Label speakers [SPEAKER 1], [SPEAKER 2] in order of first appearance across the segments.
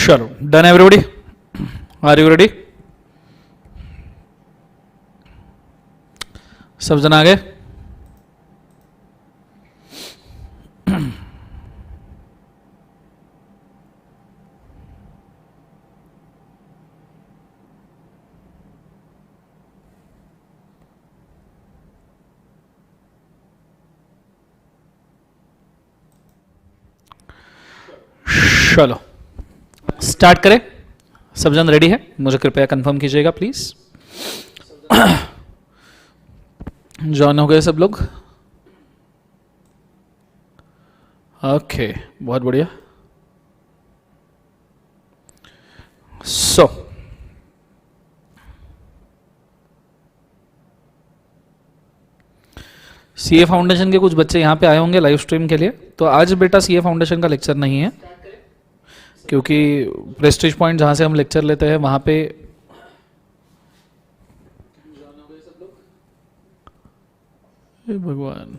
[SPEAKER 1] चलो, done everybody, are you ready? सब जन आ गए? चलो स्टार्ट करें। सब जन रेडी है? मुझे कृपया कंफर्म कीजिएगा प्लीज। जॉइन हो गए सब लोग? ओके, बहुत बढ़िया। सो सीए फाउंडेशन के कुछ बच्चे यहाँ पे आए होंगे लाइव स्ट्रीम के लिए। तो आज बेटा सीए फाउंडेशन का लेक्चर नहीं है, क्योंकि प्रेस्टीज पॉइंट जहाँ से हम लेक्चर लेते हैं वहाँ पे हे भगवान,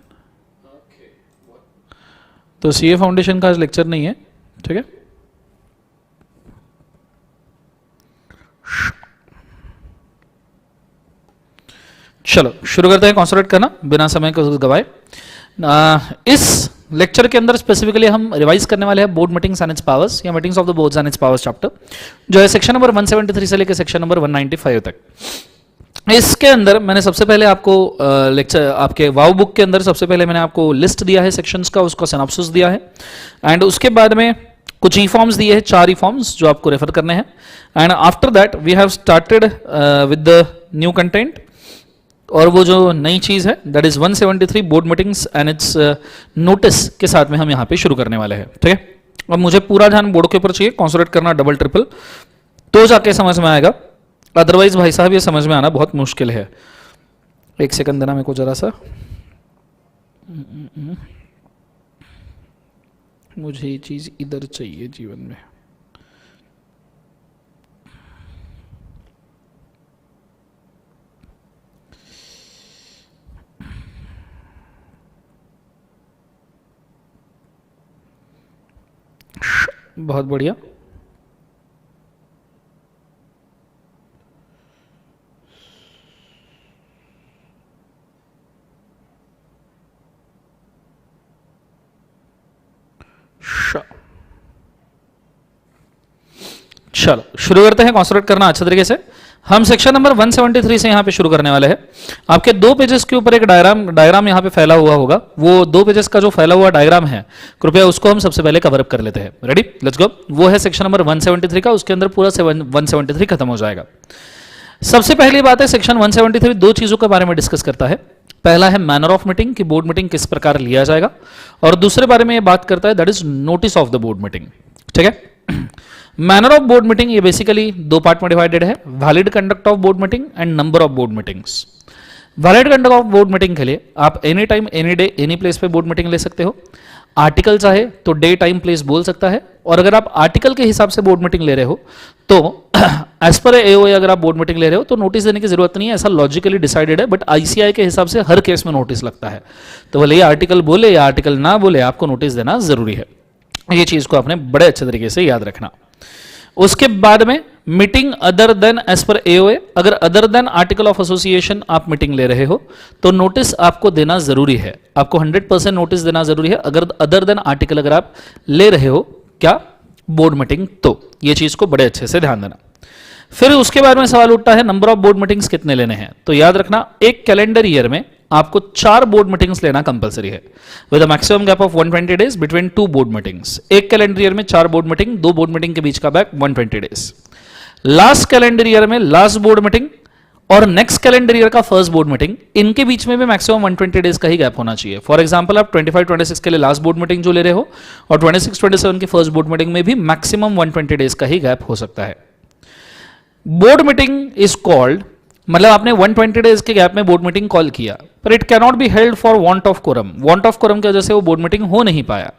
[SPEAKER 1] तो सीए फाउंडेशन का आज लेक्चर नहीं है, ठीक है। चलो शुरू करते हैं कॉन्सेंट्रेट करना बिना समय को गवाए। इस लेक्चर के अंदर स्पेसिफिकली हम रिवाइज करने वाले हैं board meetings and its powers या meetings of the boards and its powers chapter, जो है सेक्शन नंबर 173 से लेकर सेक्शन नंबर 195 तक। इसके अंदर मैंने सबसे पहले आपको लेक्चर आपके वाव बुक के अंदर सबसे पहले मैंने आपको लिस्ट दिया है सेक्शंस का, उसका सिनॉप्सिस दिया है, एंड उसके बाद में कुछ ई फॉर्म्स दिए हैं, 4 ई फॉर्म्स जो आपको रेफर करने हैं, and after that we have started with the new content. और वो जो नई चीज़ है that is 173 board meetings and it's notice के साथ में हम यहाँ पे शुरू करने वाले हैं, ठीक है। अब मुझे पूरा ध्यान बोर्ड के ऊपर चाहिए, कॉन्सेंट्रेट करना डबल ट्रिपल, तो जाके समझ में आएगा, अदरवाइज भाई साहब ये समझ में आना बहुत मुश्किल है। एक सेकंड देना मेरे को जरा सा, मुझे ये चीज़ इधर चाहिए जीवन में। बहुत बढ़िया, चलो शुरू करते हैं कॉन्सेंट्रेट करना अच्छे तरीके से। हम सेक्शन नंबर 173 से यहाँ पे शुरू करने वाले हैं। आपके 2 पेजेस के ऊपर एक डायग्राम यहाँ पे फैला हुआ होगा, वो 2 पेजेस का जो फैला हुआ डायग्राम है कृपया उसको हम सबसे पहले कवर अप कर लेते हैं। Ready, let's go. वो है सेक्शन नंबर 173 का, उसके अंदर पूरा 173 खत्म हो जाएगा। सबसे पहली बात है सेक्शन 173 2 चीजों के बारे में डिस्कस करता है। पहला है मैनर ऑफ मीटिंग, कि बोर्ड मीटिंग किस प्रकार लिया जाएगा, और दूसरे बारे में ये बात करता है that is notice of the board meeting, ठीक है। मैनर ऑफ बोर्ड मीटिंग ये बेसिकली 2 पार्ट में डिवाइडेड है, valid conduct of board meeting and number of board meetings. Valid conduct of board meeting के लिए आप any time any day any place पे board meeting ले सकते हो। आर्टिकल चाहे तो डे टाइम प्लेस बोल सकता है, और अगर आप आर्टिकल के हिसाब से बोर्ड मीटिंग ले रहे हो तो एज पर एओए अगर आप बोर्ड मीटिंग ले रहे हो तो नोटिस देने की जरूरत नहीं है, ऐसा लॉजिकली डिसाइडेड है। बट आईसीआई के हिसाब से हर केस में नोटिस लगता है, तो भले ये आर्टिकल बोले या आर्टिकल ना बोले आपको नोटिस देना जरूरी है। ये चीज को आपने बड़े अच्छे तरीके से याद रखना। उसके बाद में meeting other than as per AOA, अगर other than article of association आप मीटिंग ले रहे हो तो नोटिस आपको देना जरूरी है, आपको 100% नोटिस देना जरूरी है अगर अदर देन आर्टिकल अगर आप ले रहे हो क्या बोर्ड मीटिंग, तो ये चीज को बड़े अच्छे से ध्यान देना। फिर उसके बाद में सवाल उठता है नंबर ऑफ बोर्ड मीटिंग्स कितने लेने हैं, तो याद रखना एक कैलेंडर ईयर में आपको 4 बोर्ड मीटिंग्स लेना कंपलसरी है, with a maximum gap of 120 days between 2 board meetings. एक कैलेंडर ईयर में 4 बोर्ड मीटिंग, 2 बोर्ड मीटिंग के बीच का gap 120 days. Last calendar year में लास्ट बोर्ड मीटिंग और नेक्स्ट कैलेंडर ईयर का फर्स्ट बोर्ड मीटिंग, इनके बीच में भी मैक्सिमम 120 डेज का ही गैप होना चाहिए। फॉर एग्जांपल आप 25-26 के लिए लास्ट बोर्ड मीटिंग जो ले रहे हो और 26-27 की फर्स्ट बोर्ड मीटिंग में भी मैक्सिमम 120 डेज का ही गैप हो सकता है। बोर्ड मीटिंग इज कॉल्ड, मतलब आपने 120 डेज के गैप में बोर्ड मीटिंग कॉल किया, पर it cannot be held for want of quorum, want of quorum की वजह से वो बोर्ड मीटिंग हो नहीं पाया,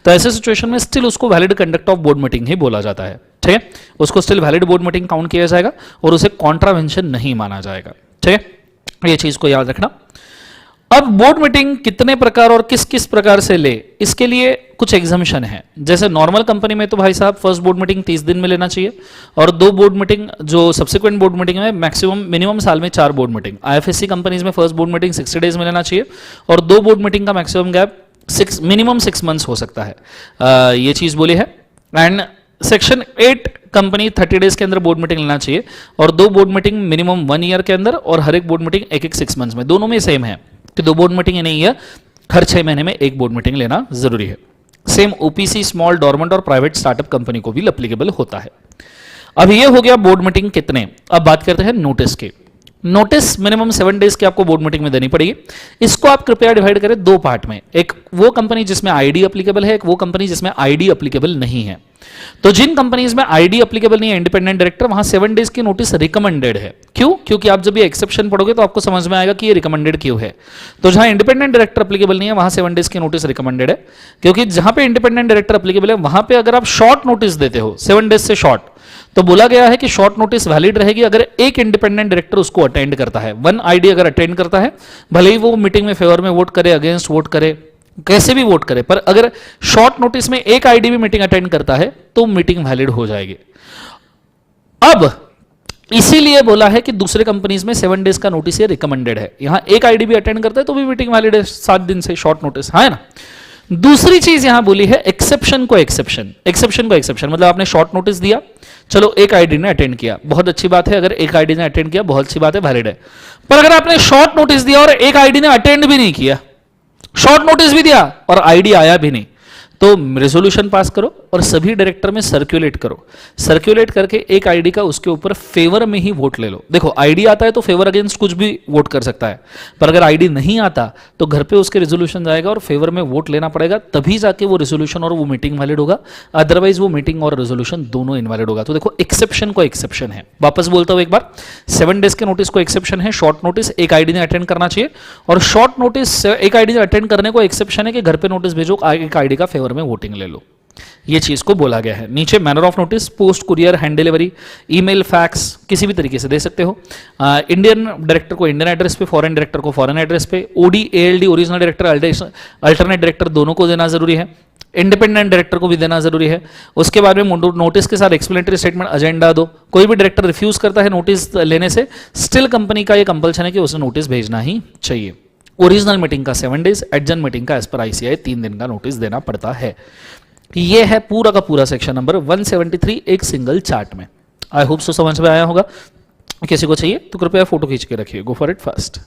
[SPEAKER 1] तो ऐसे सिचुएशन में स्टिल उसको valid conduct of board meeting ही बोला जाता है, ठीक है। उसको still valid board meeting count किया जाएगा और उसे कॉन्ट्रावेंशन नहीं माना जाएगा, ठीक है। ये चीज को याद रखना। अब बोर्ड मीटिंग कितने प्रकार और किस किस प्रकार से ले, इसके लिए कुछ एग्जामिशन है। जैसे नॉर्मल कंपनी में तो भाई साहब फर्स्ट बोर्ड मीटिंग 30 दिन में लेना चाहिए, और 2 बोर्ड मीटिंग जो सब्सिक्वेंट बोर्ड मीटिंग में मैक्सिमम मिनिमम साल में 4 बोर्ड मीटिंग। आईएफएससी कंपनीज में फर्स्ट बोर्ड मीटिंग 60 डेज में लेना चाहिए, और 2 बोर्ड मीटिंग का मैक्सिमम गैप मिनिमम 6 मंथ्स हो सकता है, ये चीज बोली है। एंड सेक्शन 8 कंपनी 30 डेज के अंदर बोर्ड मीटिंग लेना चाहिए, और 2 बोर्ड मीटिंग मिनिमम 1 ईयर के अंदर, और हर एक बोर्ड मीटिंग एक 6 मंथ्स में। दोनों में सेम है कि 2 बोर्ड मीटिंग नहीं है, हर 6 महीने में 1 बोर्ड मीटिंग लेना जरूरी है। सेम ओपीसी, स्मॉल, डॉर्मेंट और प्राइवेट स्टार्टअप कंपनी को भी एप्लीकेबल होता है। अब ये हो गया बोर्ड मीटिंग कितने। अब बात करते हैं नोटिस की। नोटिस मिनिमम 7 डेज की आपको बोर्ड मीटिंग में देनी पड़ेगी। इसको आप कृपया डिवाइड करें 2 पार्ट में, एक वो कंपनी जिसमें आईडी एप्लीकेबल है, एक वो कंपनी जिसमें आईडी एप्लीकेबल नहीं है। तो जिन कंपनीज में आईडी एप्लीकेबल नहीं है, इंडिपेंडेंट डायरेक्टर, वहां 7 डेज की नोटिस रिकमेंडेड है। क्यों? क्योंकि आप जब ये एक्सेप्शन पढ़ोगे तो आपको समझ में आएगा कि ये रिकमेंडेड क्यों है। तो जहां इंडिपेंडेंट डायरेक्टर एप्लीकेबल नहीं है वहां 7 डेज की नोटिस रिकमेंडेड है, क्योंकि जहां पे इंडिपेंडेंट डायरेक्टर एप्लीकेबल है वहां पे अगर आप शॉर्ट नोटिस देते हो 7 डेज से शॉर्ट, तो बोला गया है कि शॉर्ट नोटिस वैलिड रहेगी अगर एक इंडिपेंडेंट डायरेक्टर उसको अटेंड करता है। वन आईडी अगर अटेंड करता है, भले ही वो मीटिंग में फेवर में वोट करे, अगेंस्ट वोट करे, कैसे भी वोट करे, पर अगर शॉर्ट नोटिस में एक आईडी भी मीटिंग अटेंड करता है तो मीटिंग वैलिड हो जाएगी। अब इसीलिए बोला है कि दूसरे कंपनीज में 7 डेज का नोटिस ये रिकमेंडेड है। यहां एक आईडी भी अटेंड करता है तो भी मीटिंग वैलिड है 7 दिन से, शॉर्ट नोटिस है ना। दूसरी चीज यहां बोली है एक्सेप्शन को एक्सेप्शन। एक्सेप्शन को एक्सेप्शन मतलब आपने शॉर्ट नोटिस दिया, चलो एक आईडी ने अटेंड किया, बहुत अच्छी बात है, अगर एक आईडी ने अटेंड किया बहुत अच्छी बात है, वैलिड है। पर अगर आपने शॉर्ट नोटिस दिया और एक आईडी ने अटेंड भी नहीं किया, शॉर्ट नोटिस भी दिया और आईडी आया भी नहीं, तो रेजोल्यूशन पास करो और सभी डायरेक्टर में सर्कुलेट करो। सर्कुलेट करके एक आईडी का उसके ऊपर फेवर में ही वोट ले लो। देखो आईडी आता है तो फेवर अगेंस्ट कुछ भी वोट कर सकता है, पर अगर आईडी नहीं आता तो घर पे उसके रेजोल्यूशन जाएगा और फेवर में वोट लेना पड़ेगा, तभी जाके वो रेजोल्यूशन और वो मीटिंग वैलिड होगा, अदरवाइज वो मीटिंग और रेजोल्यूशन दोनों इनवैलिड होगा। तो देखो एक्सेप्शन को एक्सेप्शन है। वापस बोलता हूं एक बार, 7 डेज के नोटिस को एक्सेप्शन है, शॉर्ट नोटिस एक आईडी ने अटेंड करना चाहिए, और शॉर्ट नोटिस एक आईडी ने अटेंड करने को एक्सेप्शन है कि घर पे नोटिस भेजो, एक आईडी का फेवर में वोटिंग ले लो। ये चीज को बोला गया है। नीचे manner of notice, post, courier, hand delivery, email, fax, किसी भी तरीके से दे सकते हो। इंडियन डायरेक्टर को इंडियन एड्रेस पे, फॉरेन डायरेक्टर को फॉरेन एड्रेस पे, OD, ALD, original director, alternate director दोनों को देना जरूरी है। इंडिपेंडेंट डायरेक्टर को भी देना जरूरी है। उसके बाद में नोटिस के साथ एक्सप्लेनेटरी स्टेटमेंट, एजेंडा दो। कोई भी डायरेक्टर रिफ्यूज करता है नोटिस लेने से, स्टिल कंपनी का ये कंपल्सन है कि उसे नोटिस भेजना ही चाहिए। ओरिजिनल मीटिंग का 7 डेज, एडजन मीटिंग का एज पर आईसीआई 3 दिन का नोटिस देना पड़ता है। ये है पूरा का पूरा सेक्शन नंबर 173 एक सिंगल चार्ट में। आई होप सो समझ में आया होगा। किसी को चाहिए तो कृपया फोटो खींच के रखिए। गो for it fast,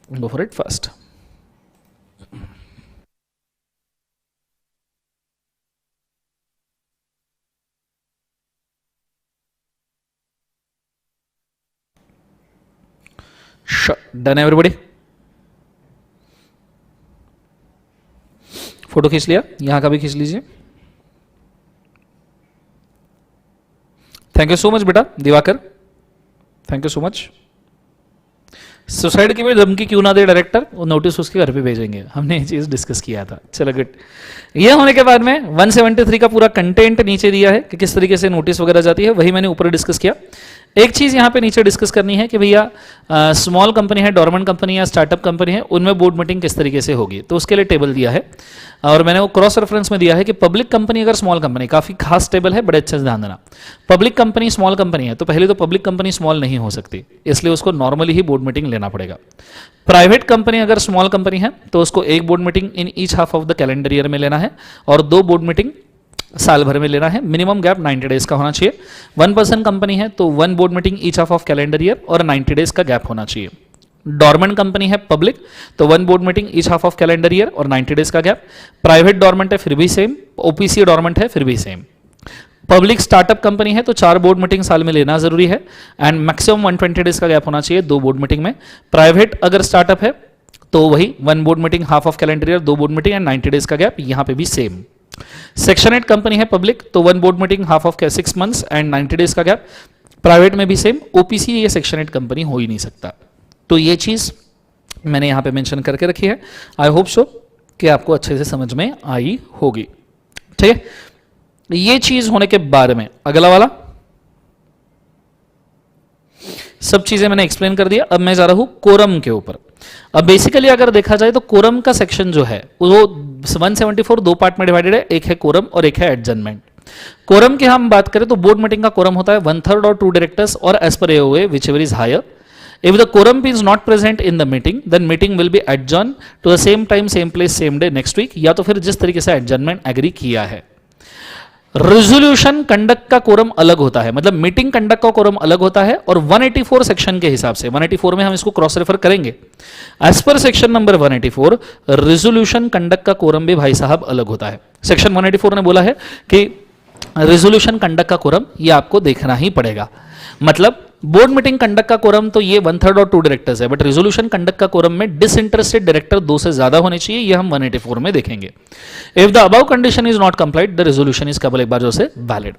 [SPEAKER 1] go for it fast. Done everybody, photo खींच लिया, यहां का भी खींच लीजिए। थैंक यू सो मच बेटा Diwakar, thank you so much. Suicide की भी धमकी क्यों ना दे डायरेक्टर, वो नोटिस उसके घर पे भेजेंगे, हमने ये चीज डिस्कस किया था। चलो गुड। ये होने के बाद में 173 का पूरा कंटेंट नीचे दिया है कि किस तरीके से नोटिस वगैरह जाती है, वही मैंने ऊपर डिस्कस किया। एक चीज यहां पे नीचे डिस्कस करनी है कि भैया स्मॉल कंपनी है, डोरमेंट कंपनी या स्टार्टअप कंपनी है, उनमें बोर्ड मीटिंग किस तरीके से होगी, तो उसके लिए टेबल दिया है और मैंने वो क्रॉस रेफरेंस में दिया है कि पब्लिक कंपनी अगर स्मॉल कंपनी, काफी खास टेबल है, बड़े अच्छे से ध्यान देना। पब्लिक कंपनी स्मॉल कंपनी है तो पहले तो पब्लिक कंपनी स्मॉल नहीं हो सकती, इसलिए उसको नॉर्मली ही बोर्ड मीटिंग लेना पड़ेगा। प्राइवेट कंपनी अगर स्मॉल कंपनी है तो उसको एक board meeting in each half of the calendar year में लेना है और 2 बोर्ड मीटिंग साल भर में लेना है। मिनिमम गैप 90 डेज का होना चाहिए। 1 पर्सन कंपनी है तो 1 board meeting each half of calendar year और 90 डेज का गैप होना चाहिए। डोरमेंट कंपनी है पब्लिक तो 1 board meeting each half of calendar year और 90 डेज का गैप। प्राइवेट डोरमेंट है फिर भी सेम, ओपीसी डोरमेंट है फिर भी सेम। पब्लिक स्टार्टअप कंपनी है तो 4 बोर्ड मीटिंग साल में लेना जरूरी है एंड मैक्सिमम 120 डेज का गैप होना चाहिए 2 बोर्ड मीटिंग में। प्राइवेट अगर स्टार्टअप है तो वही 1 board meeting half of calendar year, 2 board meeting and 90 days का गैप, यहां पे भी सेम। सेक्शन 8 कंपनी है पब्लिक तो 1 board meeting half of 6 months and 90 days का गैप। प्राइवेट में भी सेम। ओपीसी ये सेक्शन 8 कंपनी हो ही नहीं सकता। तो ये चीज मैंने यहां पे मेंशन करके रखी है। आई होप सो कि आपको अच्छे से समझ में आई होगी। ठीक है, ये चीज होने के बाद में अगला वाला सब चीजें मैंने एक्सप्लेन कर दिया। अब मैं जा रहा हूं कोरम के ऊपर। अब बेसिकली अगर देखा जाए तो कोरम का सेक्शन जो है वो 174 2 पार्ट में डिवाइडेड है, एक है कोरम और एक है एडजर्नमेंट। कोरम की हम बात करें तो बोर्ड मीटिंग का कोरम होता है 1/3 और 2 डायरेक्टर्स और as per AOA whichever is higher. If the quorum is not present in the meeting, then meeting will be adjourned to the same time, same place, same day next week, या तो फिर जिस तरीके से adjournment agree किया है। Resolution conduct का quorum अलग होता है, मतलब मीटिंग कंडक्ट का कोरम अलग होता है और 184 सेक्शन के हिसाब से, 184 में हम इसको क्रॉस रेफर करेंगे। As per section number 184 resolution conduct का कोरम भी भाई साहब अलग होता है। सेक्शन 184 ने बोला है कि रेजोल्यूशन कंडक्ट का कोरम ये आपको देखना ही पड़ेगा। मतलब बोर्ड मीटिंग कंडक्ट का कोरम तो ये 1/3 और 2 डायरेक्टर्स है, बट रेजोल्यूशन कंडक्ट का कोरम में डिसइंटरेस्टेड डायरेक्टर 2 से ज्यादा होने चाहिए, ये हम 184 में देखेंगे। If the above condition is not complied the resolution is कबल एक बार जो से वैलिड।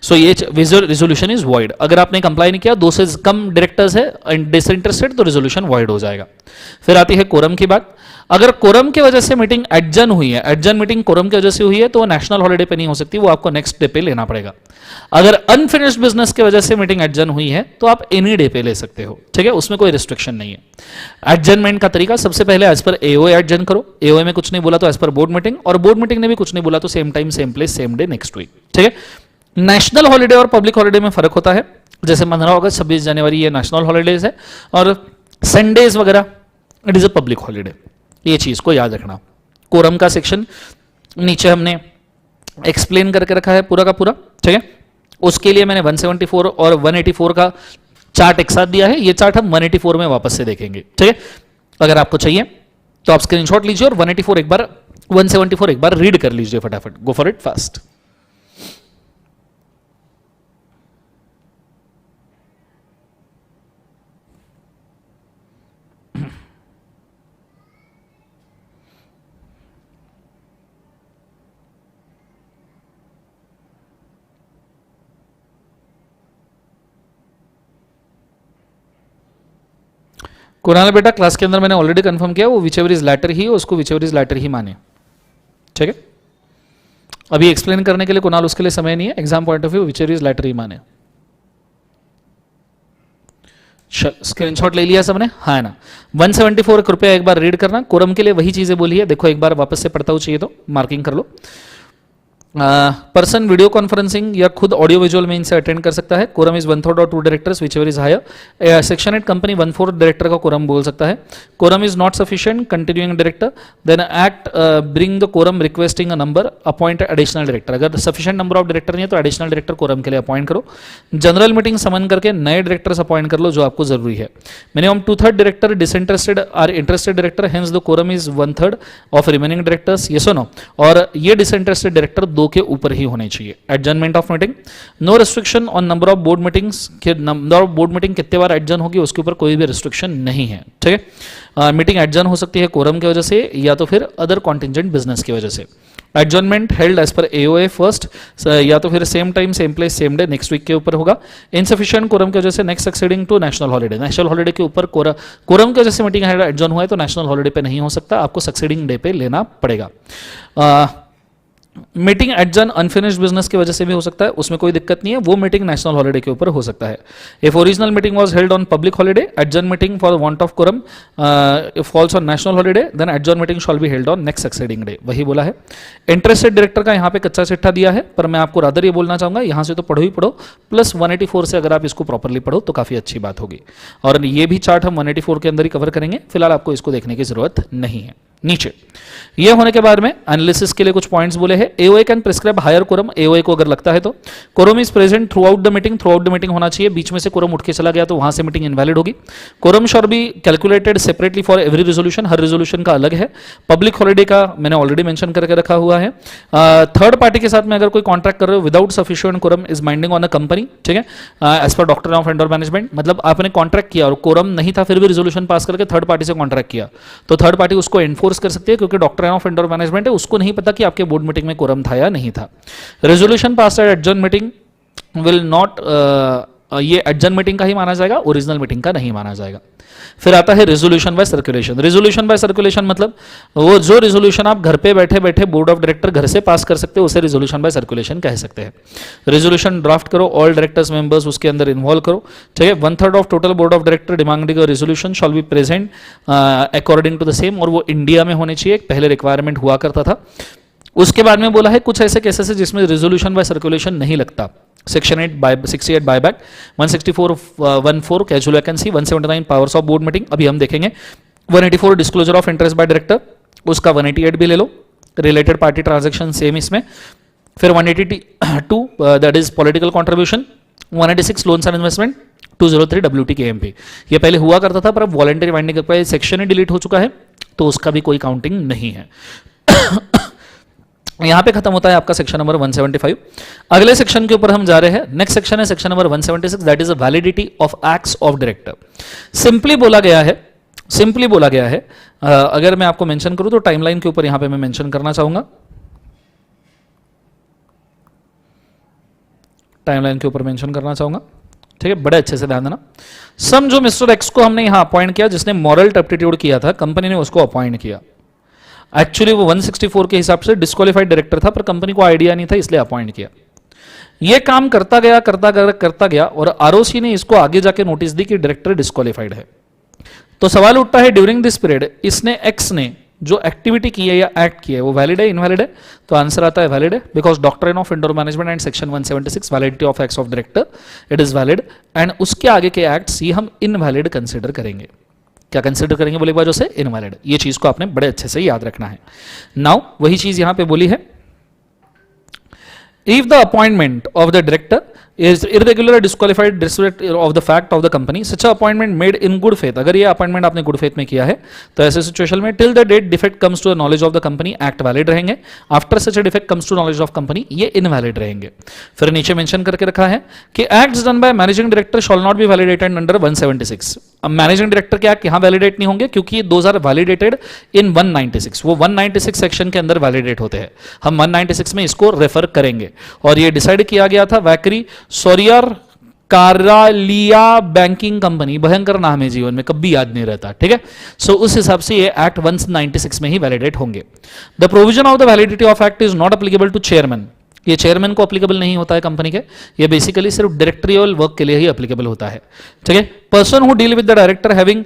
[SPEAKER 1] सो ये रिजोल्यूशन इज वॉइड। अगर आपने कंप्लाई नहीं किया, 2 से कम डायरेक्टर्स है डिसइंटरेस्टेड, तो रिजोल्यूशन वॉइड हो जाएगा। फिर आती है कोरम की बात। अगर कोरम की वजह से मीटिंग एडजर्न हुई है, एडजर्न मीटिंग कोरम की वजह से हुई है, तो वो नेशनल हॉलिडे पे नहीं हो सकती, वो आपको नेक्स्ट डे पे लेना पड़ेगा। अगर अनफिनिश्ड बिजनेस की वजह से मीटिंग एडजर्न हुई है तो आप एनी डे पे ले सकते हो, ठीक है, उसमें कोई रिस्ट्रिक्शन नहीं है। एडजर्नमेंट का तरीका, सबसे पहले एज पर एओए एडजर्न करो, एओए में कुछ नहीं बोला तो एज पर बोर्ड मीटिंग, और बोर्ड मीटिंग ने भी कुछ नहीं बोला तो same time same place same day next week, ठीक है। नेशनल हॉलिडे और पब्लिक हॉलिडे में फर्क होता है, जैसे 15 अगस्त 26 जनवरी ये नेशनल हॉलिडेज है, और संडेज वगैरह it is a public holiday. ये चीज को याद रखना। कोरम का सेक्शन नीचे हमने एक्सप्लेन करके रखा है पूरा का पूरा, ठीक है। उसके लिए मैंने 174 और 184 का चार्ट एक साथ दिया है, ये चार्ट हम 184 में वापस से देखेंगे, ठीक है। अगर आपको चाहिए तो आप स्क्रीनशॉट लीजिए और 184 एक बार 174 एक बार रीड कर लीजिए फटाफट, गो फॉर इट फास्ट। कुणाल बेटा, क्लास के अंदर मैंने ऑलरेडी कंफर्म किया, वो विचेवर इज लैटर ही, उसको विचेवर इज लैटर ही माने, ठीक है। अभी एक्सप्लेन करने के लिए कुणाल उसके लिए समय नहीं है, exam point of view whichever is later ही माने। स्क्रीनशॉट ले लिया सबने, हाँ है ना। 174 कृपया एक बार रीड करना, कोरम के लिए वही चीजें बोली है, देखो एक बार वापस से पढ़ता हूं, चाहिए तो मार्किंग कर लो। पर्सन वीडियो कॉन्फ्रेंसिंग या खुद ऑडियो विजुअल में इनसे अटेंड कर सकता है। कोरम इज 1/3 और 2 directors whichever is higher. Section 8 company 1/4 director का कोरम बोल सकता है। Quorum is not sufficient, continuing director, then act bring the quorum requesting a number, appoint additional director. अगर सफिशिएंट नंबर ऑफ डायरेक्टर नहीं है तो additional director quorum के लिए अपॉइंट करो। जनरल मीटिंग समन करके नए डायरेक्टर्स अपॉइंट कर लो जो आपको जरूरी है। Minimum 2/3 director disinterested or interested director, hence the quorum is 1/3 of remaining directors, yes और नो। और ये डिसइंटरेस्टेड डायरेक्टर 2 के ऊपर ही होने चाहिए। Adjournment of meeting, no restriction on number of board meetings, number of board meeting कितने बार एडजर्न होगी उसके ऊपर कोई भी रिस्ट्रिक्शन नहीं है, ठीक है। मीटिंग एडजर्न हो सकती है कोरम की वजह से या तो फिर अदर कॉन्टिजेंट बिजनेस की वजह से। Adjournment held as per AOA first, या तो फिर same time same place same day next week के ऊपर होगा। इनसफिशिएंट कोरम की वजह से next succeeding to national holiday, national holiday के ऊपर कोरम की वजह से मीटिंग एडजर्न हुआ है तो नेशनल हॉलिडे पे नहीं हो सकता, आपको सक्सीडिंग डे पे लेना पड़ेगा। मीटिंग एडजर्न अनफिनिश्ड बिजनेस की वजह से भी हो सकता है, उसमें कोई दिक्कत नहीं है, वो मीटिंग नेशनल हॉलिडे के ऊपर हो सकता है। If original meeting was held on public holiday, adjourn meeting for want of quorum falls on national holiday, then adjourn meeting shall be held on next succeeding day, वही बोला है। Interested director का यहाँ पे कच्चा चिट्ठा दिया है, पर मैं आपको रादर ये बोलना चाहूंगा यहाँ से तो पढ़ो ही पढ़ो, प्लस 184 से अगर आप इसको प्रॉपरली पढ़ो तो काफी अच्छी बात होगी। और ये भी चार्ट हम 184 के अंदर ही कवर करेंगे, फिलहाल आपको इसको देखने की जरूरत नहीं है। नीचे ये होने के बाद में एनालिसिस के लिए कुछ पॉइंट्स बोले हैं। AOA can prescribe higher quorum, AOA को अगर लगता है तो। Quorum is present throughout the meeting, throughout the meeting होना चाहिए, बीच में से कोरम उठ के चला गया तो वहां से मीटिंग इनवैलिड होगी। Quorum shall be calculated separately for every resolution, हर रेजोल्यूशन का अलग है। पब्लिक हॉलिडे का मैंने ऑलरेडी मेंशन करके रखा हुआ है। थर्ड पार्टी के साथ में अगर कोई कॉन्ट्रैक्ट कर रहे हो without sufficient quorum is binding on a company, ठीक है, एज पर डॉक्ट्रिन ऑफ वेंडर मैनेजमेंट। मतलब आपने कॉन्ट्रैक्ट किया और कोरम नहीं था फिर भी रेजोल्यूशन पास करके थर्ड पार्टी से कॉन्ट्रैक्ट किया तो थर्ड पार्टी उसको एनफोर्स कर सकती है, क्योंकि डॉक्ट्रिन ऑफ वेंडर मैनेजमेंट है, उसको नहीं पता कि आपके बोर्ड मीटिंग में कोरम था या नहीं था। Resolution pass at adjourn meeting will not, ये एडजर्न मीटिंग का ही माना जाएगा, ओरिजिनल मीटिंग का नहीं माना जाएगा। फिर आता है resolution bye circulation. Resolution bye circulation मतलब वो जो रेजोल्यूशन आप घर पे बैठे बैठे बोर्ड ऑफ डायरेक्टर घर से पास कर सकते हो उसे रेजोल्यूशन बाय सर्कुलेशन कह सकते हैं। रेजोल्यूशन ड्राफ्ट करो, ऑल डायरेक्टर्स मेंबर्स उसके अंदर इन्वॉल्व करो, ठीक है। 1/3 of total board of director demanding a resolution shall be present according to the same, और वो इंडिया में होने चाहिए, पहले रिक्वायरमेंट हुआ करता था। उसके बाद में बोला है कुछ ऐसे केसेस है जिसमें रेजोल्यूशन बाय सर्कुलेशन नहीं लगता। Section 68 buyback, 164 casual vacancy, 179 powers of board meeting अभी हम देखेंगे, 184 disclosure of interest by director, उसका 188 भी ले लो, रिलेटेड पार्टी ट्रांजैक्शन सेम इसमें। फिर 182 that is political contribution, 186 loans and investment, 203 WTKMP। ये पहले हुआ करता था पर अब वॉलंटरी बाइंडिंग का सेक्शन ही डिलीट हो चुका है तो उसका भी कोई काउंटिंग नहीं है। यहां पे खत्म होता है आपका सेक्शन नंबर 175। अगले सेक्शन के ऊपर हम जा रहे हैं, नेक्स्ट सेक्शन है section number 176, that is a validity of acts of director. Simply बोला गया है, अगर मैं आपको मेंशन करूं तो टाइमलाइन के ऊपर यहां पे मैं मेंशन करना चाहूंगा। टाइमलाइन के ऊपर मेंशन करना चाहूंगा, ठीक है, बड़े अच्छे से ध्यान देना। सम जो मिस्टर एक्स को हमने यहां अपॉइंट किया, जिसने मॉरल टर्प्टिट्यूड किया था, कंपनी ने उसको अपॉइंट किया। एक्चुअली वो 164 के हिसाब से डिस्क्वालीफाइड डायरेक्टर था, पर कंपनी को आइडिया नहीं था, इसलिए अपॉइंट किया। ये काम करता गया और आरओसी ने इसको आगे जाके नोटिस दी कि डायरेक्टर डिस्क्वालीफाइड है। तो सवाल उठता है ड्यूरिंग दिस पीरियड इसने एक्स ने जो एक्टिविटी की है या एक्ट किया है वो वैलिड है, इनवैलिड है? तो आंसर आता है वैलिड है, because doctrine of indoor management and section 176 validity of acts of director, it is valid. And उसके आगे के एक्ट्स ये हम इनवैलिड कंसिडर करेंगे। क्या कंसिडर करेंगे बोले बाजू से? इनवैलिड। ये चीज को आपने बड़े अच्छे से याद रखना है। नाउ वही चीज यहां पे बोली है, if the appointment of the director is irregular or disqualified disregard of the fact of the company, such a appointment made in good faith, अगर ये अपॉइंटमेंट आपने गुड फेथ में किया है तो ऐसे सिचुएशन में till the date defect comes to the knowledge of the company act valid रहेंगे, after such a defect comes to knowledge of company ये इनवैलिड रहेंगे। फिर नीचे मेंशन करके रखा है कि acts done by managing director shall not be validated under 176। अब मैनेजिंग डायरेक्टर के एक्ट यहां वैलिडेट नहीं होंगे क्योंकि दोज आर वैलिडेटेड इन 196, वो 196 सेक्शन के अंदर वैलिडेट होते हैं। हम 196 में इसको रेफर करेंगे। और ये डिसाइड किया गया था वैकरी सोरियर कारालिया बैंकिंग कंपनी, भयंकर नाम है, जीवन में कभी याद नहीं रहता, ठीक है। सो उस हिसाब से ये एक्ट 196 में ही वैलिडेट होंगे। The provision of the validity of act is not applicable to chairman, ये चेयरमैन को एप्लीकेबल नहीं होता है कंपनी के, ये बेसिकली सिर्फ डायरेक्टरियल वर्क के लिए ही एप्लीकेबल होता है, ठीक है। Person who deal with the director having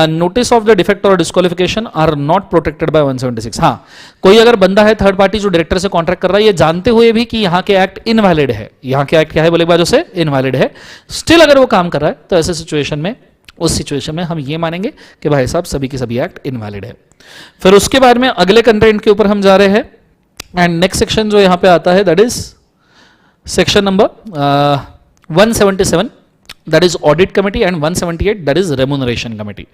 [SPEAKER 1] notice of the defect और disqualification are not protected by 176। हाँ, कोई अगर बंदा है थर्ड पार्टी जो डायरेक्टर से कॉन्ट्रैक्ट कर रहा है, ये जानते हुए भी कि यहाँ के एक्ट इनवैलिड है, यहाँ के एक्ट क्या है बोले बाजू से? इनवैलिड है, स्टिल अगर वो काम कर रहा है तो ऐसे सिचुएशन में, उस सिचुएशन में हम ये मानेंगे कि भाई साहब सभी के सभी एक्ट इनवैलिड है। फिर उसके बाद में अगले कंटेंट के ऊपर हम जा रहे हैं, एंड नेक्स्ट सेक्शन जो यहां पे आता है that is section number 177, that is audit committee, and 178 that is remuneration committee.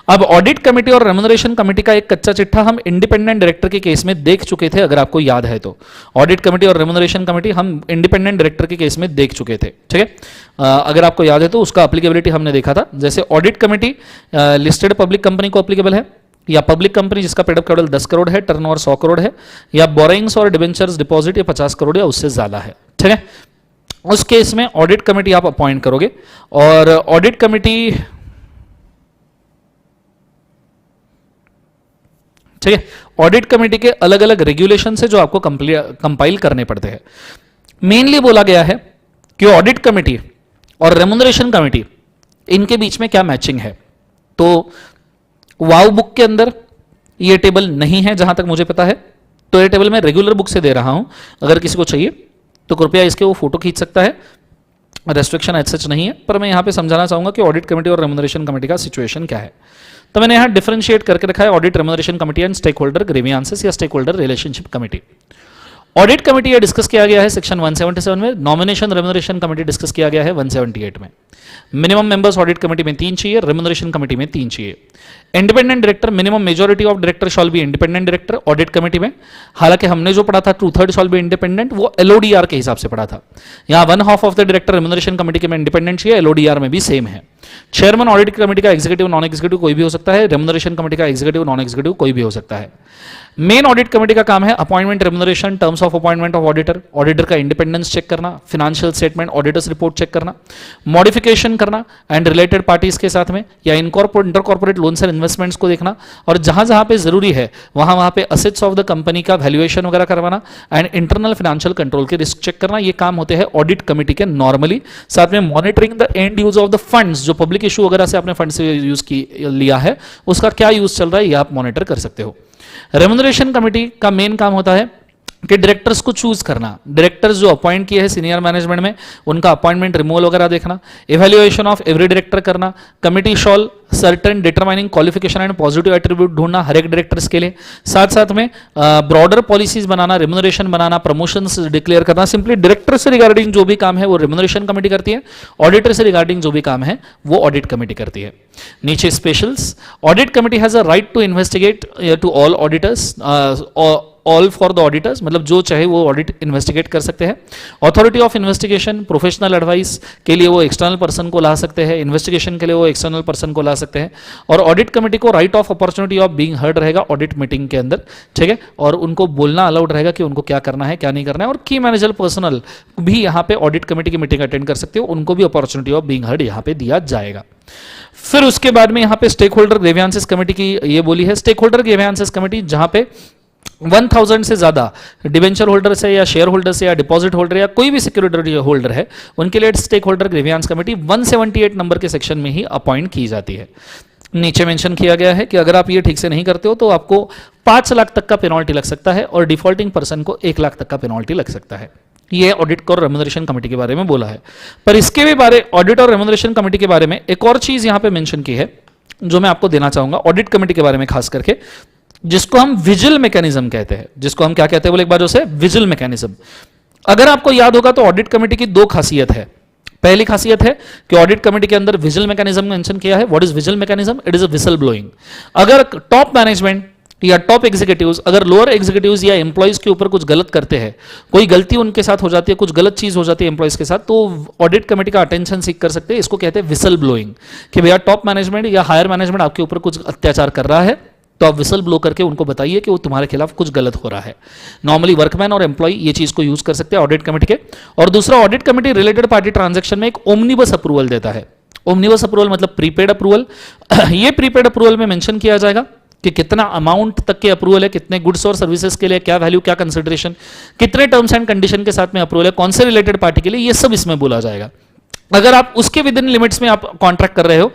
[SPEAKER 1] अब ऑडिट कमेटी और रेम्यूनरेशन कमेटी का एक कच्चा चिट्ठा हम इंडिपेंडेंट डायरेक्टर के केस में देख चुके थे, अगर आपको याद है तो। ऑडिट कमेटी और रेम्यूनरेशन कमेटी हम इंडिपेंडेंट डायरेक्टर के केस में देख चुके थे, ठीक है। अगर आपको याद है तो उसका एप्लीकेबिलिटी हमने देखा था। जैसे audit committee listed public company को एप्लीकेबल है, या पब्लिक कंपनी जिसका पेड अप कैपिटल 10 करोड़ है, टर्नओवर 100 करोड़ है, या बोरिंग्स और डिबेंचर्स डिपॉजिट ये 50 करोड़ या उससे ज्यादा है, ठीक है। उस केस में ऑडिट कमेटी आप अपॉइंट करोगे, और ऑडिट कमेटी, ठीक है, ऑडिट कमेटी के अलग अलग रेगुलेशन से जो आपको कंपाइल करने पड़ते हैं। मेनली बोला गया है कि ऑडिट कमेटी और रेम्यूनरेशन कमेटी इनके बीच में क्या मैचिंग है। तो वाव बुक के अंदर ये टेबल नहीं है जहां तक मुझे पता है, तो ये टेबल मैं रेगुलर बुक से दे रहा हूं, अगर किसी को चाहिए तो कृपया इसके वो फोटो खींच सकता है, रेस्ट्रिक्शन एज सच नहीं है, पर मैं यहां पे समझाना चाहूंगा कि ऑडिट कमेटी और रेम्यूनरेशन कमेटी का सिचुएशन क्या है। तो मैंने यहां डिफरेंशिएट करके रखा है audit remuneration committee and stakeholder grievances या stakeholder relationship committee. Audit committee ये डिस्कस किया गया है सेक्शन 177 में, नॉमिनेशन रेम्यूनरेशन कमेटी डिस्कस किया गया है 178 में। मिनिमम मेंबर्स ऑडिट कमेटी में 3 चाहिए, रेम्यूनरेशन कमेटी में 3 चाहिए। Independent director, minimum majority of director shawl be independent director audit committee में। हालांकि हमने जो पढ़ा था 2/3 शॉल बी इंडिपेंडेंट, वो एलओडीआर के हिसाब से पढ़ा था। यहाँ 1/2 of the director remuneration committee के में इंडिपेंडेंट चाहिए, एलओडीआर में भी सेम है। चेयरमैन ऑडिट कमेटी का एग्जीक्यूटिव नॉन एग्जीक्यूटिव कोई भी हो सकता है, रेम्यूनरेशन कमेटी का एग्जीक्यूटिव नॉन एग्जीक्यूटिव कोई भी हो सकता है। मेन ऑडिट कमेटी का काम है appointment, remuneration, terms of appointment of auditor, auditor का इंडिपेंडेंस चेक करना, financial statement, auditors report check करना, मॉडिफिकेशन करना एंड रिलेटेड पार्टीज के साथ में, या inter corporate loans and investments को देखना, और जहां जहां पे जरूरी है वहां पे असेट्स ऑफ द कंपनी का वैल्यूएशन वगैरह करवाना, एंड इंटरनल फाइनेंशियल कंट्रोल के रिस्क चेक करना। ये काम होते हैं ऑडिट कमेटी के नॉर्मली। साथ में monitoring the end use of the funds, जो पब्लिक इशू वगैरह से आपने फंड से यूज लिया है उसका क्या यूज चल रहा है ये आप मॉनिटर कर सकते हो। रेम्यूनरेशन कमेटी का मेन काम होता है कि डायरेक्टर्स को चूज करना, डायरेक्टर्स जो अपॉइंट किए हैं सीनियर मैनेजमेंट में उनका अपॉइंटमेंट रिमूवल वगैरह देखना, इवैल्यूएशन ऑफ एवरी डायरेक्टर करना, committee shawl certain determining qualification and positive attribute ढूंढना हर एक डायरेक्टर्स के लिए, साथ साथ में ब्रॉडर पॉलिसीज बनाना, रेम्यूनरेशन बनाना, प्रमोशंस डिक्लेयर करना। सिंपली डायरेक्टर से रिगार्डिंग जो भी काम है वो रेम्यूनरेशन कमेटी करती है, ऑडिटर से रिगार्डिंग जो भी काम है वो ऑडिट कमेटी करती है। नीचे specials, audit committee has a right to investigate to all auditors all for the auditors, मतलब जो चाहे वो ऑडिट इन्वेस्टिगेट कर सकते हैं। Authority of investigation, professional advice के लिए वो एक्सटर्नल पर्सन को ला सकते हैं, इन्वेस्टिगेशन के लिए वो एक्सटर्नल पर्सन को ला सकते हैं। और ऑडिट कमेटी को right of opportunity of being heard रहेगा ऑडिट मीटिंग के अंदर, ठीक है, और उनको बोलना अलाउड रहेगा कि उनको क्या करना है क्या नहीं करना है। और की मैनेजर पर्सनल भी यहाँ पे ऑडिट कमेटी की मीटिंग अटेंड कर सकते हो, उनको भी अपॉर्चुनिटी ऑफ बीइंग हर्ड यहाँ पे दिया जाएगा। फिर उसके बाद में यहाँ पे स्टेक होल्डर ग्रीवेंसेस कमेटी की ये बोली है। स्टेक होल्डर ग्रीवेंसेस कमेटी जहां पे 1000 से ज्यादा डिवेंचर होल्डर से या शेयर होल्डर से या डिपॉजिट होल्डर या कोई भी सिक्योरिटी होल्डर है, उनके लिए stake holder grievance committee 178 number के सेक्शन में ही अपॉइंट की जाती है। नीचे मेंशन किया गया है कि अगर आप ये ठीक से नहीं करते हो तो आपको 5 लाख तक का पेनल्टी लग सकता है और डिफॉल्टिंग पर्सन को 1 लाख तक का पेनल्टी लग सकता है। ये ऑडिट और रेम्यूनरेशन कमेटी के बारे में बोला है। पर इसके भी बारे ऑडिट और रेम्यूनरेशन कमेटी के बारे में एक और चीज यहां पे मेंशन की है जो मैं आपको देना चाहूंगा ऑडिट कमेटी के बारे में, खास करके जिसको हम विजिल मैकेनिज्म कहते हैं। जिसको हम क्या कहते हैं बोले एक बार से, विजिल मैकेनिज्म। अगर आपको याद होगा तो ऑडिट कमेटी की 2 खासियत है। पहली खासियत है कि ऑडिट कमेटी के अंदर विजिल मैकेनिज्म मेंशन किया है। What is vigil mechanism? It is a whistle blowing. अगर टॉप मैनेजमेंट या टॉप एग्जीक्यूटिव्स अगर लोअर एग्जीक्यूटिव्स या एम्प्लॉइज के ऊपर कुछ गलत करते हैं, कोई गलती उनके साथ हो जाती है, कुछ गलत चीज हो जाती है एम्प्लॉइज के साथ, तो ऑडिट कमेटी का अटेंशन सीख कर सकते हैं। इसको कहते हैं विसल ब्लोइंग, कि भैया टॉप मैनेजमेंट या हायर मैनेजमेंट आपके ऊपर कुछ अत्याचार कर रहा है, तो आप विसल ब्लो करके उनको बताइए कि वो तुम्हारे खिलाफ कुछ गलत हो रहा है। नॉर्मली वर्कमैन और एम्प्लॉय ये चीज को यूज कर सकते हैं ऑडिट कमेटी के। और दूसरा, audit committee related party transaction में एक ओमनिबस अप्रूवल देता है। ओमनिबस अप्रूवल मतलब प्रीपेड अप्रूवल। ये प्रीपेड अप्रूवल में मेंशन किया जाएगा कि कितना अमाउंट तक के अप्रूवल है, कितने गुड्स और सर्विसेज के लिए क्या वैल्यू, क्या कंसिडरेशन, कितने टर्म्स एंड कंडीशन के साथ में अप्रूवल है, कौन से रिलेटेड पार्टी के लिए, ये सब इसमें बोला जाएगा। अगर आप उसके विद इन लिमिट्स में आप कॉन्ट्रैक्ट कर रहे हो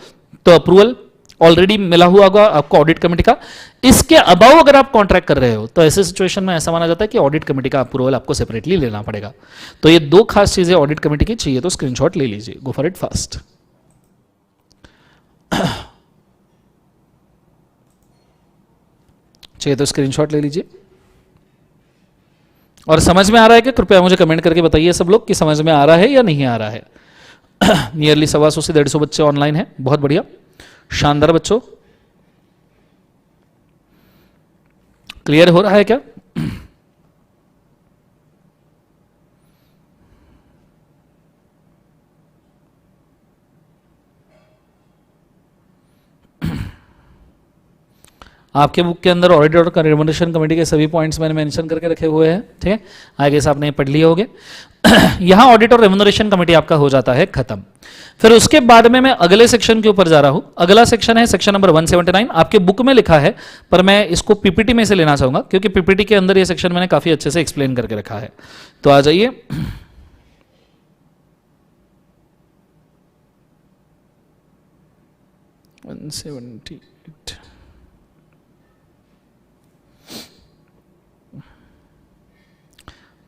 [SPEAKER 1] तो अप्रूवल ऑलरेडी मिला हुआ होगा आपको ऑडिट कमेटी का। इसके अबाव अगर आप कॉन्ट्रैक्ट कर रहे हो तो ऐसे सिचुएशन में ऐसा माना जाता है कि ऑडिट कमेटी का अप्रूवल आपको सेपरेटली लेना पड़ेगा। तो ये 2 खास चीजें ऑडिट कमेटी की चाहिए तो स्क्रीनशॉट ले लीजिए। गो फॉर इट फास्ट। चाहिए तो स्क्रीनशॉट ले लीजिए। और समझ में आ रहा है कि कृपया मुझे कमेंट करके बताइए सब लोग कि समझ में आ रहा है या नहीं आ रहा है। नियरली 125 से 150 बच्चे ऑनलाइन हैं, बहुत बढ़िया, शानदार बच्चों। क्लियर हो रहा है क्या? आपके बुक के अंदर ऑडिट और रेम्यूनरेशन कमेटी के सभी पॉइंट्स मैंने मेंशन करके रखे हुए हैं, ठीक है। आई गेस आपने पढ़ लिए होंगे। यहां ऑडिट और रेम्यूनरेशन कमेटी आपका हो जाता है खत्म। फिर उसके बाद में मैं अगले सेक्शन के ऊपर जा रहा हूं। अगला सेक्शन है सेक्शन नंबर 179। आपके बुक में लिखा है पर मैं इसको पीपीटी में से लेना चाहूंगा क्योंकि पीपीटी के अंदर ये सेक्शन मैंने काफी अच्छे से एक्सप्लेन करके रखा है। तो आ जाइए।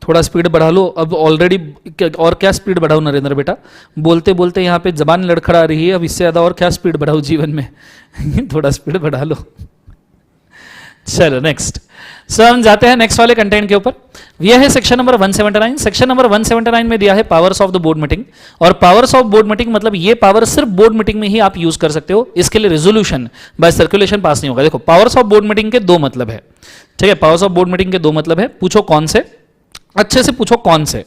[SPEAKER 1] थोड़ा स्पीड बढ़ा लो अब ऑलरेडी। और क्या स्पीड बढ़ाऊं नरेंद्र बेटा, बोलते बोलते यहाँ पे जबान लड़खड़ा रही है। अब इससे ज्यादा और क्या स्पीड बढ़ाऊं जीवन में? थोड़ा स्पीड बढ़ा लो। चलो नेक्स्ट। सो हम जाते हैं नेक्स्ट वाले कंटेंट के ऊपर। यह है सेक्शन नंबर 179। सेक्शन नंबर 179 में दिया है powers of the board meeting. और पावर्स ऑफ बोर्ड मीटिंग मतलब ये पावर सिर्फ बोर्ड मीटिंग में ही आप यूज कर सकते हो। इसके लिए रेजोल्यूशन बाय सर्कुलेशन पास नहीं होगा। देखो पावर्स ऑफ बोर्ड मीटिंग के 2 मतलब है, ठीक है। पावर्स ऑफ बोर्ड मीटिंग के 2 मतलब है। पूछो कौन से, अच्छे से पूछो कौन से,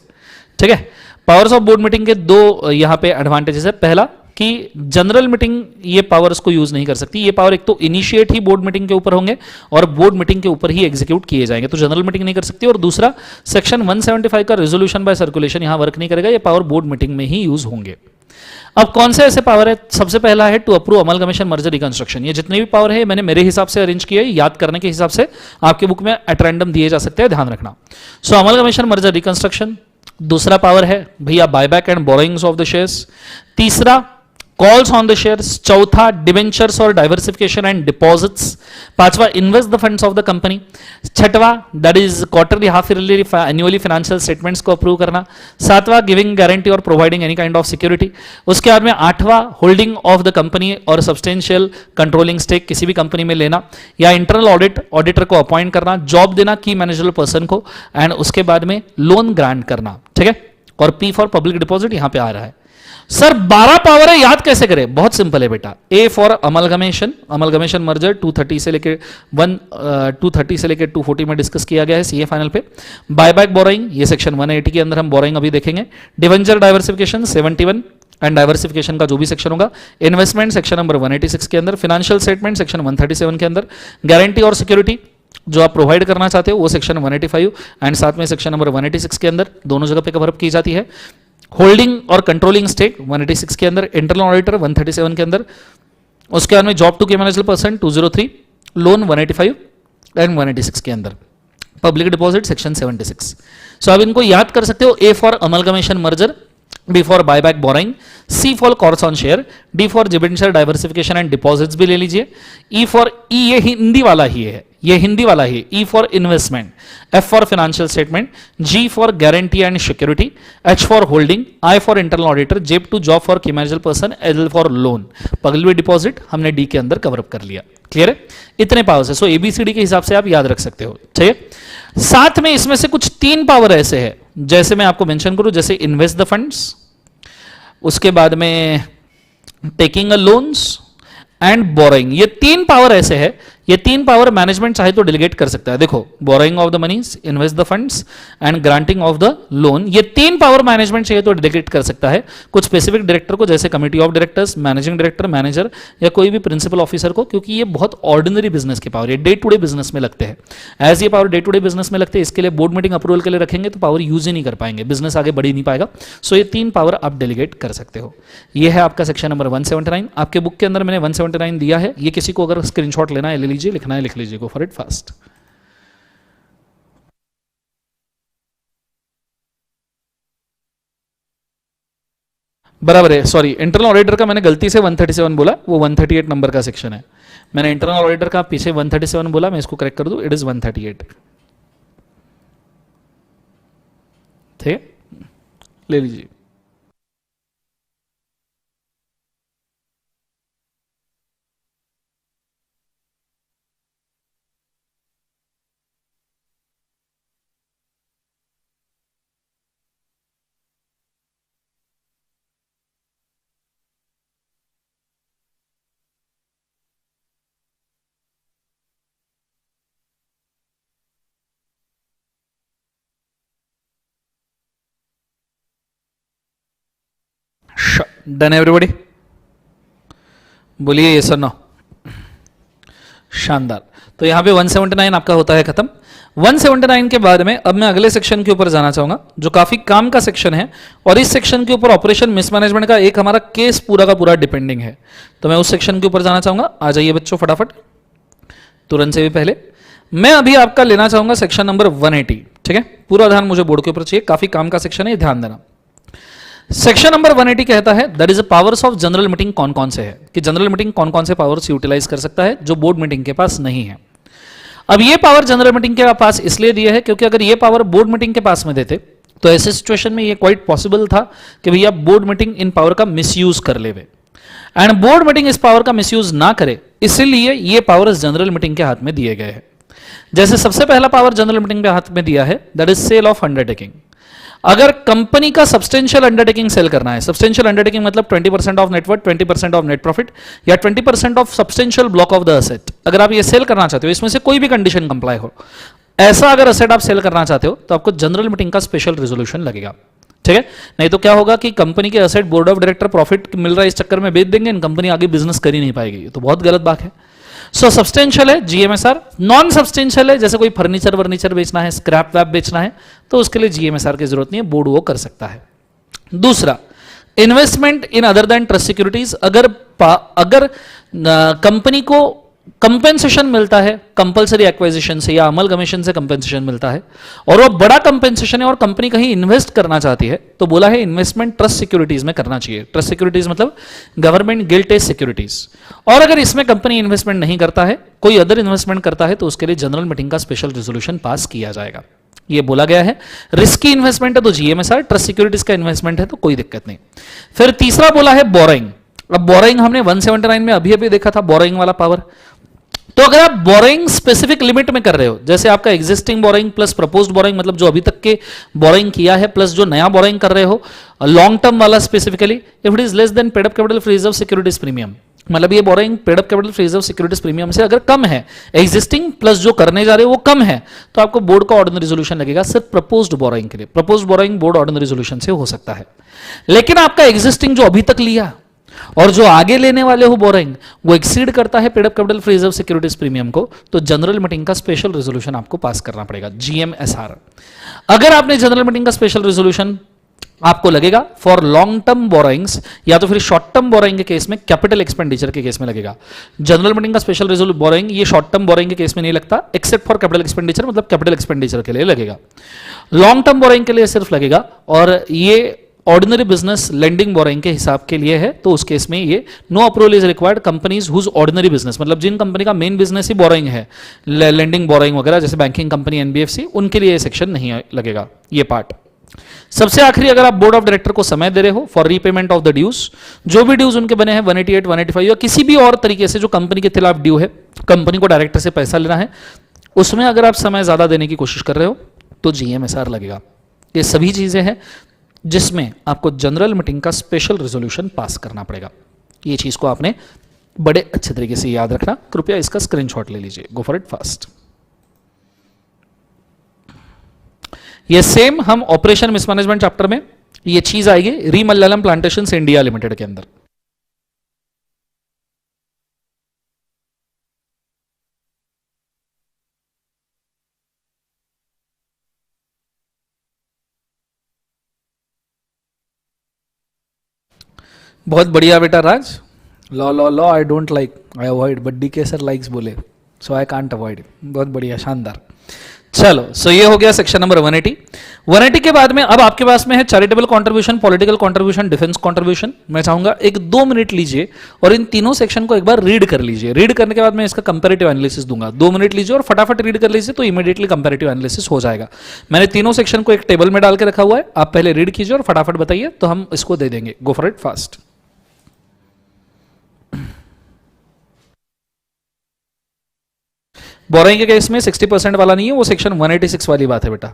[SPEAKER 1] ठीक है। पावर्स ऑफ बोर्ड मीटिंग के 2 यहां पे एडवांटेजेस है। पहला कि जनरल मीटिंग ये पावर्स को यूज नहीं कर सकती। ये पावर एक तो इनिशिएट ही बोर्ड मीटिंग के ऊपर होंगे और बोर्ड मीटिंग के ऊपर ही एग्जीक्यूट किए जाएंगे, तो जनरल मीटिंग नहीं कर सकती। और दूसरा सेक्शन 175 का रेजोल्यूशन बाय सर्कुलेशन यहां वर्क नहीं करेगा, ये पावर बोर्ड मीटिंग में ही यूज होंगे। अब कौन से ऐसे पावर है? सबसे पहला है to approve amalgamation merger reconstruction. ये जितने भी पावर है मैंने मेरे हिसाब से अरेंज किए, याद करने के हिसाब से आपके बुक में एट रैंडम दिए जा सकते हैं, ध्यान रखना। सो अमलगमेशन मर्जर रिकंस्ट्रक्शन दूसरा पावर है भैया buyback and borrowings of the shares. तीसरा कॉल्स ऑन द शेयर्स। चौथा डिवेंचर्स और डाइवर्सिफिकेशन एंड डिपॉजिट्स। पांचवा invest the funds of the company. छठवा that is quarterly half yearly annually financial statements को approve करना। सातवां गिविंग गारंटी और providing any kind of security. उसके बाद में आठवां होल्डिंग ऑफ द कंपनी और सब्सटेंशियल कंट्रोलिंग स्टेक किसी भी कंपनी में लेना, या इंटरनल ऑडिटर को अपॉइंट करना, जॉब देना की मैनेजरल पर्सन को, एंड उसके बाद में लोन ग्रांट करना, ठीक है। और पी फॉर पब्लिक डिपॉजिट यहां पे आ रहा है। सर 12 पावर है, याद कैसे करें? बहुत सिंपल है बेटा। ए फॉर अमलगमेशन, अमलगमेशन मर्जर 230 से लेके 230 से लेके 240 में डिस्कस किया गया है सीए फाइनल पे। बायबैक बोरोइंग, ये सेक्शन 180 के अंदर हम बोरोइंग अभी देखेंगे। डिवेंचर डाइवर्सिफिकेशन 71 एंड डाइवर्सिफिकेशन का जो भी सेक्शन होगा। इन्वेस्टमेंट सेक्शन नंबर 186 के अंदर। फाइनेंशियल स्टेटमेंट सेक्शन 137 के अंदर। गारंटी और सिक्योरिटी जो आप प्रोवाइड करना चाहते हो वो सेक्शन 185 एंड साथ में सेक्शन नंबर 186 के अंदर दोनों जगह पे कवर अप की जाती है। होल्डिंग और कंट्रोलिंग स्टेक 186 के अंदर। इंटरनल ऑडिटर 137 के अंदर। उसके बाद में job to key managerial person 203, loan 185 and 186 के अंदर। Public deposit section 76। सो आप इनको याद कर सकते हो। A for amalgamation merger, B for buyback borrowing, C for calls on share, D for debenture diversification and deposits भी ले लीजिए। E फॉर E, ये हिंदी वाला ही है, ये हिंदी वाला ही। E for investment, F for financial statement, G for guarantee and security, H for holding, I for internal auditor, J to job for key managerial person, L for loan. Public deposit हमने D के अंदर cover up कर लिया। Clear है? इतने powers है। सो ABCD के हिसाब से आप याद रख सकते हो। ठीक है। साथ में इसमें से कुछ 3 पावर ऐसे है, जैसे मैं आपको मेंशन करूं, जैसे इन्वेस्ट द फंड्स, उसके बाद में taking a loans and borrowing. ये 3 पावर ऐसे है, ये 3 पावर मैनेजमेंट चाहे तो डिलीगेट कर सकता है। देखो, borrowing of the monies, invest the funds and granting of the loan, ये 3 पावर मैनेजमेंट चाहिए तो डिलीगेट कर सकता है कुछ स्पेसिफिक डायरेक्टर को, जैसे committee of directors, managing director, manager या कोई भी प्रिंसिपल ऑफिसर को, क्योंकि ये बहुत ऑर्डिनरी बिजनेस की पावर, ये डे टू डे बिजनेस में लगते हैं। एज ये power day to day business में लगते हैं, इसके लिए बोर्ड मीटिंग अप्रूवल के लिए रखेंगे तो पावर यूज ही नहीं कर पाएंगे, बिजनेस आगे बढ़ ही नहीं पाएगा। सो ये 3 पावर आप डेलीगेट कर सकते हो। ये है आपका सेक्शन नंबर 179। आपके बुक के अंदर मैंने 179 दिया है, ये किसी को अगर स्क्रीनशॉट लेना है ले लीजिए, लिखना है लिख लीजिए, गो फॉर इट फास्ट। बराबर है। सॉरी, इंटरनल ऑडिटर का मैंने गलती से 137 बोला, वो 138 नंबर का सेक्शन है। मैंने इंटरनल ऑडिटर का पीछे 137 बोला, मैं इसको करेक्ट कर दूं, इट इज 138। ठीक है, ले लीजिए। डन एवरीबॉडी, बोलिए यस और नो। शानदार। तो यहां पे 179 आपका होता है खत्म। 179 के बाद में अब मैं अगले सेक्शन के ऊपर जाना चाहूंगा, जो काफी काम का सेक्शन है, और इस सेक्शन के ऊपर ऑपरेशन मिसमैनेजमेंट का एक हमारा केस पूरा का पूरा डिपेंडिंग है। तो मैं उस सेक्शन के ऊपर जाना चाहूंगा। आ जाइए बच्चों फटाफट, तुरंत से भी पहले मैं अभी आपका लेना चाहूंगा सेक्शन नंबर 180। ठीक है, पूरा ध्यान मुझे बोर्ड के ऊपर चाहिए, काफी काम का सेक्शन है, ध्यान देना। सेक्शन नंबर 180 कहता है that is a powers of general meeting कौन कौन से है, कि जनरल मीटिंग कौन कौन से पावर्स यूटिलाइज कर सकता है जो बोर्ड मीटिंग के पास नहीं है। अब ये पावर जनरल मीटिंग के पास इसलिए दिए है क्योंकि अगर ये पावर बोर्ड मीटिंग के पास में देते तो ऐसे सिचुएशन में ये क्वाइट पॉसिबल था कि भैया बोर्ड मीटिंग इन पावर का मिसयूज कर ले, एंड बोर्ड मीटिंग इस पावर का मिसयूज ना करे, इसीलिए ये पावर जनरल मीटिंग के हाथ में दिए गए हैं। जैसे सबसे पहला पावर जनरल मीटिंग के हाथ में दिया है that is sale of undertaking. अगर कंपनी का सब्सटेंशियल अंडरटेकिंग सेल करना है, सब्सटेंशियल अंडरटेकिंग मतलब 20% of net worth, 20% of net profit या 20% of substantial block of the asset, अगर आप ये सेल करना चाहते हो, इसमें से कोई भी कंडीशन कंप्लाई हो, ऐसा अगर असेट आप सेल करना चाहते हो तो आपको जनरल मीटिंग का स्पेशल रेजोल्यूशन लगेगा। ठीक है, नहीं तो क्या होगा कि कंपनी के asset board of director profit मिल रहा है इस चक्कर में बेच देंगे, कंपनी आगे बिजनेस कर ही नहीं पाएगी, तो बहुत गलत बात है। सो सब्सटेंशियल है जीएमएसआर, नॉन सब्सटेंशियल है जैसे कोई फर्नीचर वर्नीचर बेचना है, स्क्रैप वैप बेचना है, तो उसके लिए जीएमएसआर की जरूरत नहीं है, बोर्ड वो कर सकता है। दूसरा, investment in other than trust securities. अगर कंपनी को कंपेंसेशन मिलता है कंपलसरी एक्वाजिशन से या अमलगमेशन से कंपेंसेशन मिलता है और वो बड़ा कंपेंसेशन है और कंपनी कहीं इन्वेस्ट करना चाहती है, तो बोला है इन्वेस्टमेंट ट्रस्ट सिक्योरिटीज में करना चाहिए। ट्रस्ट सिक्योरिटीज मतलब गवर्नमेंट गिल्ट सिक्योरिटीज। और अगर इसमें कंपनी इन्वेस्टमेंट नहीं करता है, कोई अदर इन्वेस्टमेंट करता है, तो उसके लिए जनरल मीटिंग का स्पेशल रेजोल्यूशन पास किया जाएगा। ये बोला गया है। रिस्की इन्वेस्टमेंट है तो जीएमएसआर, ट्रस्ट सिक्योरिटीज का इन्वेस्टमेंट है तो कोई दिक्कत नहीं। फिर तीसरा बोला है बोरोइंग। अब बोरोइंग हमने 179 में अभी अभी देखा था, बोरोइंग वाला पावर। तो अगर आप बोरिंग स्पेसिफिक लिमिट में कर रहे हो, जैसे आपका existing boring plus proposed boring, मतलब जो अभी तक के बोरिंग किया है प्लस जो नया बोरिंग कर रहे हो, लॉन्ग टर्म वाला specifically, if it is less than paid up capital free reserve securities premium, मतलब ये boring paid up capital free reserve securities premium से अगर कम है, एग्जिस्टिंग प्लस जो करने जा रहे हो वो कम है, तो आपको बोर्ड का ऑर्डिनरी रेजोल्यूशन लगेगा सिर्फ प्रपोज्ड बोरिंग के लिए। Proposed boring board ordinary resolution से हो सकता है। लेकिन आपका एग्जिस्टिंग जो अभी तक लिया और जो आगे लेने वाले हो बोरिंग, वो एक्सीड करता है paid up capital free reserve securities premium को, तो जनरल मीटिंग का स्पेशल रेजोल्यूशन आपको पास करना पड़ेगा, जीएमएसआर। अगर आपने जनरल मीटिंग का स्पेशल रेजोल्यूशन आपको लगेगा फॉर लॉन्ग टर्म बोरोइंग्स या तो फिर शॉर्ट टर्म बोरोइंग के केस में, कैपिटल एक्सपेंडिचर के केस में लगेगा। जनरल मीटिंग का स्पेशल रेजोल्यूशन बोरोइंग ये शॉर्ट टर्म बोरोइंग के केस में नहीं लगता, एक्सेप्ट फॉर कैपिटल एक्सपेंडिचर, मतलब कैपिटल एक्सपेंडिचर के लिए लगेगा। लॉन्ग टर्म बोरोइंग के लिए सिर्फ लगेगा, और ये ऑर्डिनरी बिजनेस लेंडिंग बोरोइंग के हिसाब के लिए है, तो उस केस में ये no approval is required companies whose ordinary business, मतलब जिन कंपनी का मेन बिजनेस ही बोरोइंग है, लेंडिंग बोरोइंग वगैरह, जैसे बैंकिंग कंपनी एनबीएफसी, उनके लिए ये सेक्शन नहीं लगेगा ये पार्ट। सबसे आखिरी, अगर आप बोर्ड ऑफ डायरेक्टर को समय दे रहे हो for repayment of the dues, जो भी ड्यूज उनके बने हैं 188, 185 या किसी भी और तरीके से जो कंपनी के खिलाफ ड्यू है, कंपनी को डायरेक्टर से पैसा लेना है, उसमें अगर आप समय ज्यादा देने की कोशिश कर रहे हो तो जीएमएसआर लगेगा। ये सभी चीजें हैं जिसमें आपको जनरल मीटिंग का स्पेशल रेजोल्यूशन पास करना पड़ेगा। ये चीज को आपने बड़े अच्छे तरीके से याद रखना, कृपया इसका स्क्रीनशॉट ले लीजिए, गो फॉर इट फास्ट। ये सेम हम ऑपरेशन मिसमैनेजमेंट चैप्टर में ये चीज आएगी री मलयालम प्लांटेशंस इंडिया लिमिटेड के अंदर। बहुत बढ़िया बेटा Raj, law law law I don't like, I avoid, but DK sir likes बोले, सो आई कांट अवॉइड। बहुत बढ़िया, शानदार। चलो, सो ये हो गया सेक्शन नंबर 180। 180 के बाद में अब आपके पास में है charitable contribution, political contribution, defence contribution. मैं चाहूंगा 1-2 मिनट लीजिए और इन तीनों सेक्शन को एक बार रीड कर लीजिए। रीड करने के बाद मैं इसका कंपैरेटिव एनालिसिस दूंगा। 2 मिनट लीजिए और फटाफट रीड कर लीजिए, तो इमीडिएटली कंपैरेटिव एनालिसिस हो जाएगा। मैंने तीनों सेक्शन को एक टेबल में डाल के रखा हुआ है, आप पहले रीड कीजिए और फटाफट बताइए, तो हम इसको दे देंगे। गो फॉर इट फास्ट। बोरिंग के केस में 60% वाला नहीं है, वो सेक्शन 186 वाली बात है बेटा।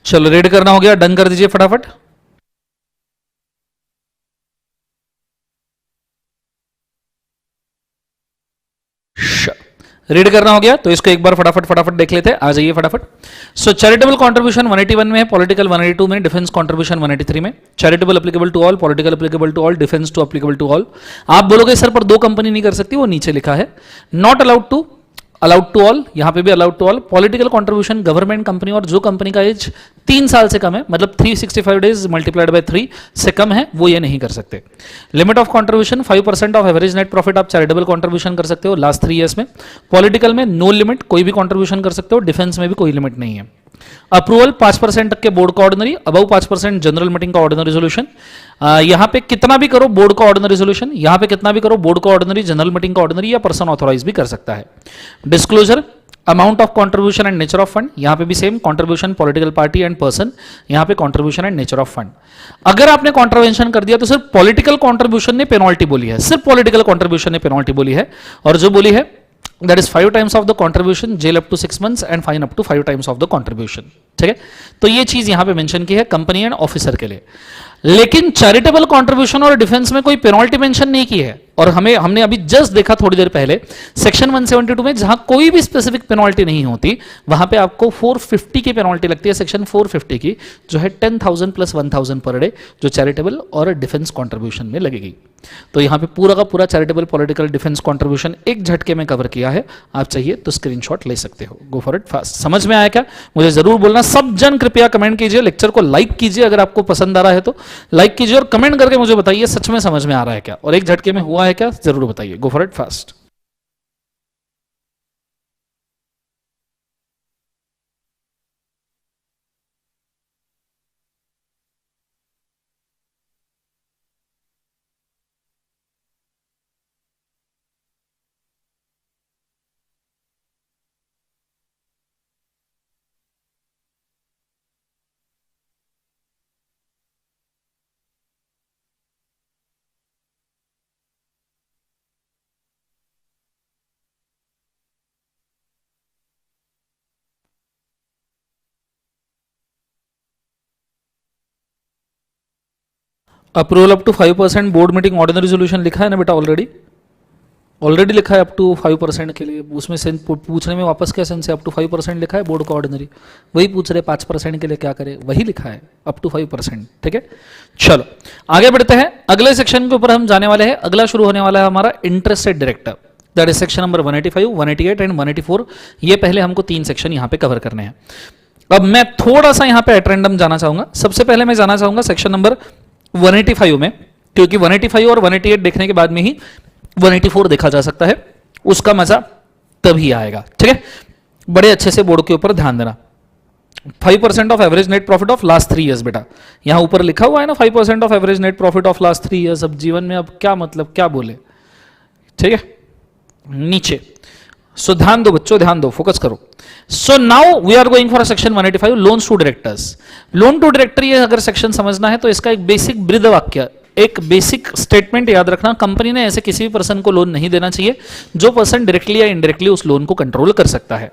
[SPEAKER 1] चलो, रीड करना हो गया, डन कर दीजिए फटाफट। रीड करना हो गया तो इसको एक बार फटाफट फटाफट देख लेते हैं, आ जाइए फटाफट। सो चैरिटेबल कंट्रीब्यूशन 181 में है, पॉलिटिकल 182 में, डिफेंस कंट्रीब्यूशन 183 में। Charitable applicable to all, political applicable to all, defence too applicable to all. आप बोलोगे सर पर दो कंपनी नहीं कर सकती, वो नीचे लिखा है। Not allowed to, allowed to all, यहां पे भी allowed to all. Political contribution government company और जो कंपनी का एज 3 साल से कम है, मतलब 365 डेज मल्टीप्लाइड बाय 3 से कम है, वो ये नहीं कर सकते। Limit of contribution 5% of average net profit आप चैरिटेबल कंट्रीब्यूशन कर सकते हो लास्ट 3 ईयर्स में। पॉलिटिकल में नो लिमिट, कोई भी कंट्रीब्यूशन कर सकते हो। डिफेंस में भी कोई लिमिट नहीं है। अप्रूवल 5% तक के बोर्ड का ऑर्डिनरी, अबव 5% जनरल मीटिंग का ऑर्डिनरी रेजोल्यूशन। यहां पे कितना भी करो बोर्ड का ऑर्डिनरी रेजोल्यूशन, यहां पे कितना भी करो बोर्ड का ऑर्डिनरी, जनरल मीटिंग का ऑर्डिनरी या पर्सन ऑथोराइज भी कर सकता है। Disclosure, amount of contribution and nature of fund, यहां पे भी same, contribution political party and person, यहां पे contribution and nature of fund. अगर आपने कॉन्ट्रीब्यूशन कर दिया तो सिर्फ पॉलिटिकल कंट्रीब्यूशन ने पेनल्टी बोली है, सिर्फ पॉलिटिकल कंट्रीब्यूशन ने पेनल्टी बोली है, और जो बोली है that is 5 times of the contribution, jail up to 6 months and fine up to 5 times of the contribution। ठीक है, तो ये चीज यहां पे मेंशन की है कंपनी एंड ऑफिसर के लिए। लेकिन चैरिटेबल कंट्रीब्यूशन और डिफेंस में कोई पेनल्टी मेंशन नहीं की है, और हमने अभी जस्ट देखा थोड़ी देर पहले सेक्शन 172 में, जहां कोई भी स्पेसिफिक पेनल्टी नहीं होती, वहां पे आपको 450 की पेनल्टी लगती है, सेक्शन 450 की, जो है 10,000 प्लस 1,000 पर डे, जो चैरिटेबल और डिफेंस कंट्रीब्यूशन में लगेगी। तो यहां पे पूरा का पूरा चैरिटेबल पॉलिटिकल डिफेंस कंट्रीब्यूशन एक झटके में कवर किया है। आप चाहिए तो स्क्रीनशॉट ले सकते हो। गो फॉर इट फास्ट। समझ में आया क्या? मुझे जरूर बोलना। सब जन कृपया कमेंट कीजिए, लेक्चर को लाइक कीजिए, अगर आपको पसंद आ रहा है तो लाइक कीजिए, और कमेंट करके मुझे बताइए सच में समझ में आ रहा है क्या, और एक झटके में हुआ है क्या, जरूर बताइए। Go for it fast. Approval up to 5% board meeting ordinary resolution लिखा है ना बेटा, ऑलरेडी लिखा है अप टू 5% के लिए। उसमें से पूछने में वापस क्या सेंस है? अप टू 5% लिखा है बोर्ड का ऑर्डिनरी, वही पूछ रहे 5% के लिए क्या करे, वही लिखा है अप टू 5%। ठीक है, चलो आगे बढ़ते हैं। अगले सेक्शन के ऊपर हम जाने वाले हैं। अगला शुरू होने वाला है हमारा interested director, that is section number 185, 188 and 184। ये पहले हमको 3 सेक्शन यहाँ पे कवर करने हैं। अब मैं थोड़ा सा यहाँ पे एट रैंडम जाना चाहूंगा। सबसे पहले मैं जाना चाहूंगा सेक्शन नंबर 185 में, क्योंकि 185 और 188 देखने के बाद में ही 184 देखा जा सकता है, उसका मजा तभी आएगा। ठीक है, बड़े अच्छे से बोर्ड के ऊपर ध्यान देना। 5% of average net profit of last 3 years, बेटा यहां ऊपर लिखा हुआ है ना 5% of average net profit of last 3 years. अब जीवन में अब क्या मतलब, क्या बोले? ठीक है, नीचे। सो ध्यान दो बच्चों, ध्यान दो, फोकस करो। So now we are going for section 185, loans to directors. Loan to director, ये अगर सेक्शन समझना है तो इसका एक बेसिक बृहद वाक्य, एक बेसिक स्टेटमेंट याद रखना। कंपनी ने ऐसे किसी भी पर्सन को लोन नहीं देना चाहिए जो पर्सन डायरेक्टली या इनडायरेक्टली उस लोन को कंट्रोल कर सकता है।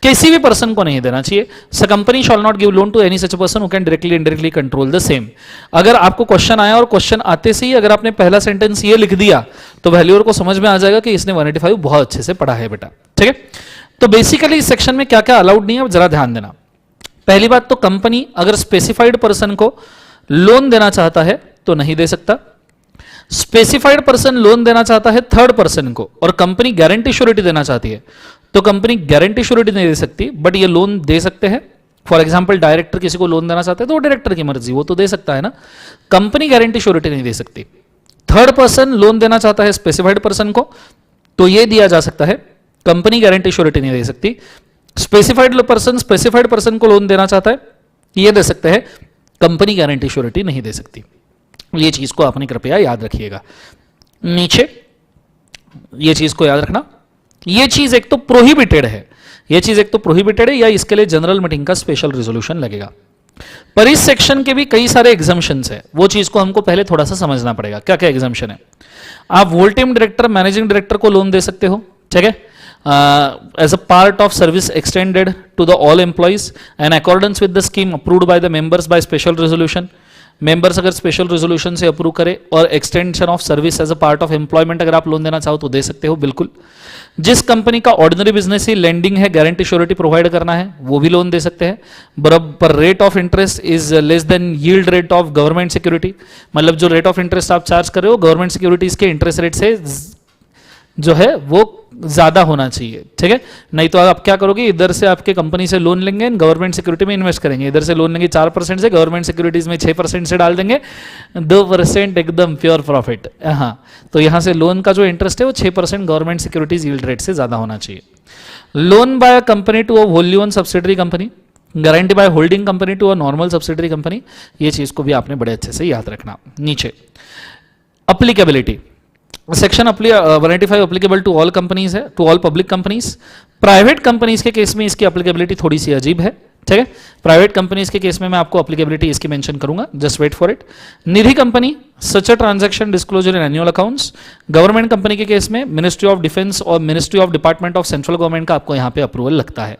[SPEAKER 1] किसी भी पर्सन को नहीं देना चाहिए। स company shall not give loan to any such person who can directly indirectly control the same. अगर आपको क्वेश्चन आया और क्वेश्चन आते से ही अगर आपने पहला सेंटेंस ये लिख दिया तो वैल्यूअर को समझ में आ जाएगा कि इसने 185 बहुत अच्छे से पढ़ा है बेटा। ठीक है, तो बेसिकली इस सेक्शन में क्या क्या अलाउड नहीं है, जरा ध्यान देना। पहली बात तो कंपनी अगर स्पेसिफाइड पर्सन को लोन देना चाहता है तो नहीं दे सकता। स्पेसिफाइड पर्सन लोन देना चाहता है थर्ड पर्सन को, और कंपनी गारंटी श्योरिटी देना चाहती है तो कंपनी गारंटी श्योरिटी नहीं दे सकती, बट ये लोन दे सकते हैं। फॉर एग्जांपल डायरेक्टर किसी को लोन देना चाहते हैं तो डायरेक्टर की मर्जी, वो तो दे सकता है ना, कंपनी गारंटी श्योरिटी नहीं दे सकती। थर्ड पर्सन लोन देना चाहता है स्पेसिफाइड पर्सन को तो ये दिया जा सकता है, कंपनी गारंटी श्योरिटी नहीं दे सकती। स्पेसिफाइड पर्सन को लोन देना चाहता है, ये दे सकते हैं, कंपनी गारंटी श्योरिटी नहीं दे सकती। ये चीज को आपने कृपया याद रखिएगा। नीचे ये चीज को याद रखना, ये चीज एक तो प्रोहिबिटेड है, ये चीज एक तो प्रोहिबिटेड है, या इसके लिए जनरल मीटिंग का स्पेशल रेजोल्यूशन लगेगा। पर इस सेक्शन के भी कई सारे एग्जाम्पशंस है, वो चीज को हमको पहले थोड़ा सा समझना पड़ेगा। क्या क्या एग्जाम्पशन है? आप वोल्टेम डायरेक्टर, मैनेजिंग डायरेक्टर को लोन दे सकते हो। ठीक है, as a part of service extended to the all employees and accordance with the scheme approved by the members by special resolution. Members अगर स्पेशल रेजोल्यूशन से अप्रूव करे, और extension of service as a part of employment अगर आप loan देना चाहो तो दे सकते हो बिल्कुल। जिस कंपनी का ऑर्डिनरी बिजनेस ही लेंडिंग है, गारंटी श्योरिटी प्रोवाइड करना है, वो भी लोन दे सकते हैं। बराबर rate of interest is less than yield rate of government security, मतलब जो रेट ऑफ इंटरेस्ट आप चार्ज कर रहे हो गवर्नमेंट सिक्योरिटीज के इंटरेस्ट रेट से जो है वो ज्यादा होना चाहिए, ठीक है। नहीं तो आप क्या करोगे, इधर से आपके कंपनी से लोन लेंगे, गवर्नमेंट सिक्योरिटी में इन्वेस्ट करेंगे, इधर से लोन लेंगे 4% से, गवर्नमेंट सिक्योरिटीज में 6% से डाल देंगे, 2% एकदम प्योर प्रॉफिट। हाँ, तो यहां से लोन का जो इंटरेस्ट है वो 6% गवर्नमेंट सिक्योरिटीज यील्ड रेट से ज्यादा होना चाहिए। Loan by a company to a wholly owned subsidiary company, guarantee by holding company to a normal subsidiary company, ये चीज को भी आपने बड़े अच्छे से याद रखना। नीचे applicability, section 185 applicable to all companies है, to all public companies. Private companies के केस में इसकी अप्लीकेबिलिटी थोड़ी सी अजीब है, ठीक है। प्राइवेट कंपनीज के केस में मैं आपको अप्लीकेबिलिटी इसकी मेंशन करूंगा, just wait for it. Nidhi company, such a transaction disclosure in annual accounts. Government company के केस में मिनिस्ट्री ऑफ डिफेंस और ministry of department of central government का आपको यहां पे अप्रूवल लगता है।